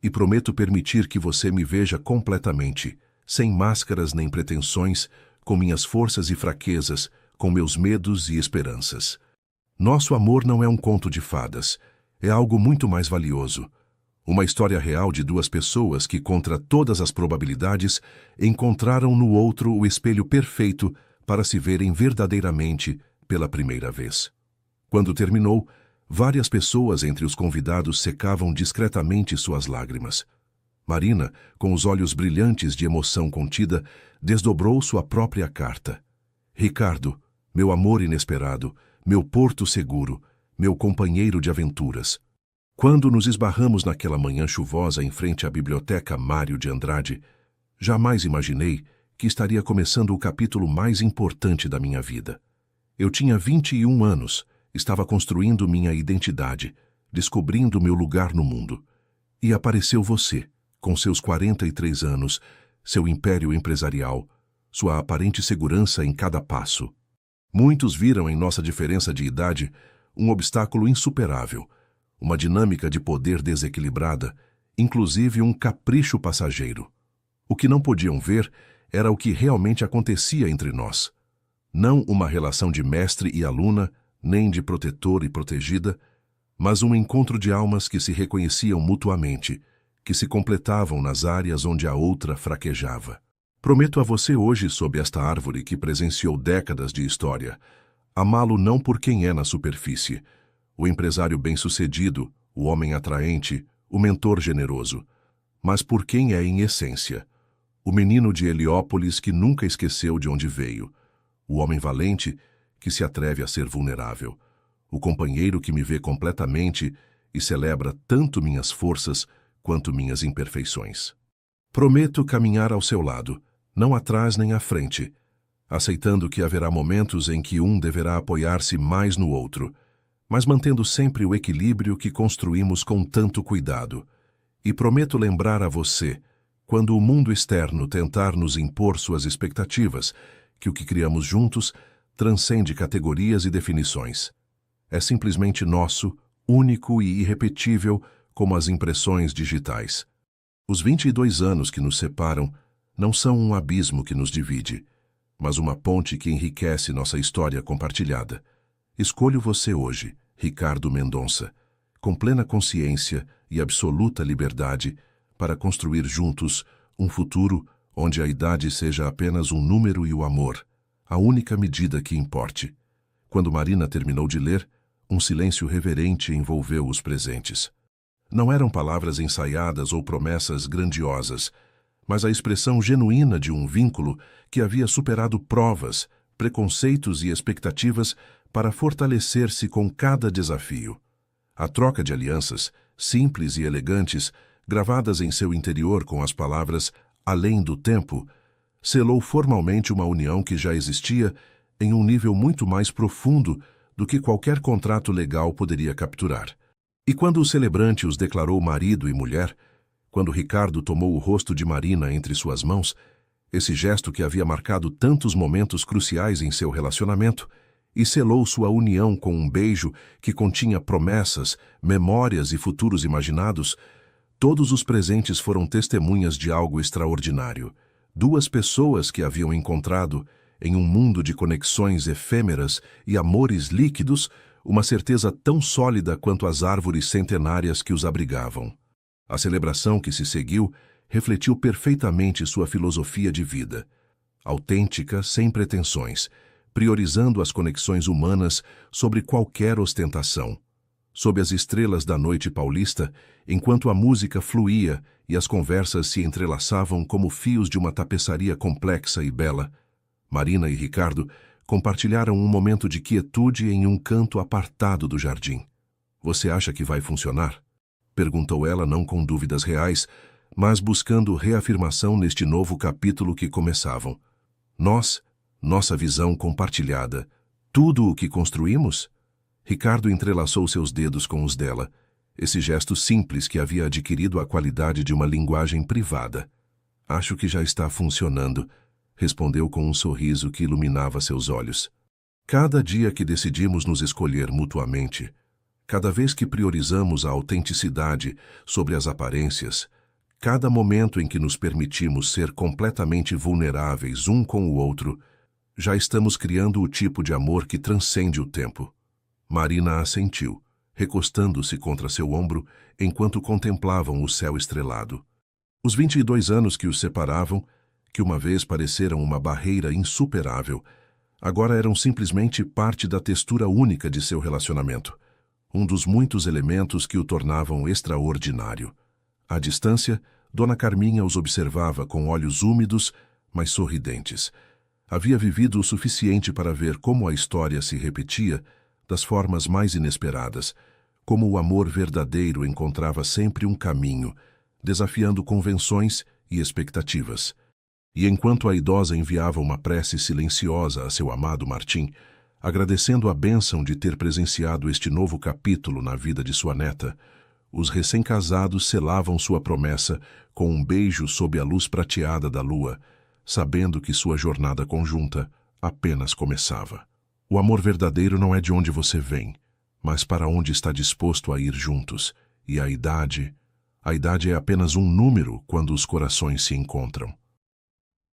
E prometo permitir que você me veja completamente, sem máscaras nem pretensões, com minhas forças e fraquezas, com meus medos e esperanças. Nosso amor não é um conto de fadas, é algo muito mais valioso. Uma história real de duas pessoas que, contra todas as probabilidades, encontraram no outro o espelho perfeito para se verem verdadeiramente pela primeira vez. Quando terminou, várias pessoas entre os convidados secavam discretamente suas lágrimas. Marina, com os olhos brilhantes de emoção contida, desdobrou sua própria carta. Ricardo, meu amor inesperado, meu porto seguro, meu companheiro de aventuras. Quando nos esbarramos naquela manhã chuvosa em frente à Biblioteca Mário de Andrade, jamais imaginei que estaria começando o capítulo mais importante da minha vida. Eu tinha 21 anos, estava construindo minha identidade, descobrindo meu lugar no mundo. E apareceu você, com seus 43 anos, seu império empresarial, sua aparente segurança em cada passo. Muitos viram em nossa diferença de idade um obstáculo insuperável, uma dinâmica de poder desequilibrada, inclusive um capricho passageiro. O que não podiam ver era o que realmente acontecia entre nós. Não uma relação de mestre e aluna, nem de protetor e protegida, mas um encontro de almas que se reconheciam mutuamente, que se completavam nas áreas onde a outra fraquejava. Prometo a você hoje, sob esta árvore que presenciou décadas de história, amá-lo não por quem é na superfície, o empresário bem-sucedido, o homem atraente, o mentor generoso, mas por quem é em essência, o menino de Heliópolis que nunca esqueceu de onde veio, o homem valente que se atreve a ser vulnerável, o companheiro que me vê completamente e celebra tanto minhas forças quanto minhas imperfeições. Prometo caminhar ao seu lado, não atrás nem à frente, aceitando que haverá momentos em que um deverá apoiar-se mais no outro, mas mantendo sempre o equilíbrio que construímos com tanto cuidado. E prometo lembrar a você, quando o mundo externo tentar nos impor suas expectativas, que o que criamos juntos transcende categorias e definições. É simplesmente nosso, único e irrepetível como as impressões digitais. Os 22 anos que nos separam não são um abismo que nos divide, mas uma ponte que enriquece nossa história compartilhada. Escolho você hoje, Ricardo Mendonça, com plena consciência e absoluta liberdade para construir juntos um futuro onde a idade seja apenas um número e o amor, a única medida que importe. Quando Marina terminou de ler, um silêncio reverente envolveu os presentes. Não eram palavras ensaiadas ou promessas grandiosas, mas a expressão genuína de um vínculo que havia superado provas, preconceitos e expectativas para fortalecer-se com cada desafio. A troca de alianças, simples e elegantes, gravadas em seu interior com as palavras "além do tempo", selou formalmente uma união que já existia em um nível muito mais profundo do que qualquer contrato legal poderia capturar. E quando o celebrante os declarou marido e mulher, quando Ricardo tomou o rosto de Marina entre suas mãos, esse gesto que havia marcado tantos momentos cruciais em seu relacionamento, e selou sua união com um beijo que continha promessas, memórias e futuros imaginados, todos os presentes foram testemunhas de algo extraordinário. Duas pessoas que haviam encontrado, em um mundo de conexões efêmeras e amores líquidos, uma certeza tão sólida quanto as árvores centenárias que os abrigavam. A celebração que se seguiu refletiu perfeitamente sua filosofia de vida, autêntica, sem pretensões, priorizando as conexões humanas sobre qualquer ostentação. Sob as estrelas da noite paulista, enquanto a música fluía e as conversas se entrelaçavam como fios de uma tapeçaria complexa e bela, Marina e Ricardo compartilharam um momento de quietude em um canto apartado do jardim. "Você acha que vai funcionar?" perguntou ela, não com dúvidas reais, mas buscando reafirmação neste novo capítulo que começavam. "Nós, nossa visão compartilhada, tudo o que construímos?" Ricardo entrelaçou seus dedos com os dela, esse gesto simples que havia adquirido a qualidade de uma linguagem privada. "Acho que já está funcionando", respondeu com um sorriso que iluminava seus olhos. "Cada dia que decidimos nos escolher mutuamente, cada vez que priorizamos a autenticidade sobre as aparências, cada momento em que nos permitimos ser completamente vulneráveis um com o outro, já estamos criando o tipo de amor que transcende o tempo." Marina assentiu, recostando-se contra seu ombro enquanto contemplavam o céu estrelado. Os 22 anos que os separavam, que uma vez pareceram uma barreira insuperável, agora eram simplesmente parte da textura única de seu relacionamento, um dos muitos elementos que o tornavam extraordinário. À distância, Dona Carminha os observava com olhos úmidos, mas sorridentes. Havia vivido o suficiente para ver como a história se repetia das formas mais inesperadas, como o amor verdadeiro encontrava sempre um caminho, desafiando convenções e expectativas. E enquanto a idosa enviava uma prece silenciosa a seu amado Martim, agradecendo a bênção de ter presenciado este novo capítulo na vida de sua neta, os recém-casados selavam sua promessa com um beijo sob a luz prateada da lua, sabendo que sua jornada conjunta apenas começava. O amor verdadeiro não é de onde você vem, mas para onde está disposto a ir juntos, e a idade é apenas um número quando os corações se encontram.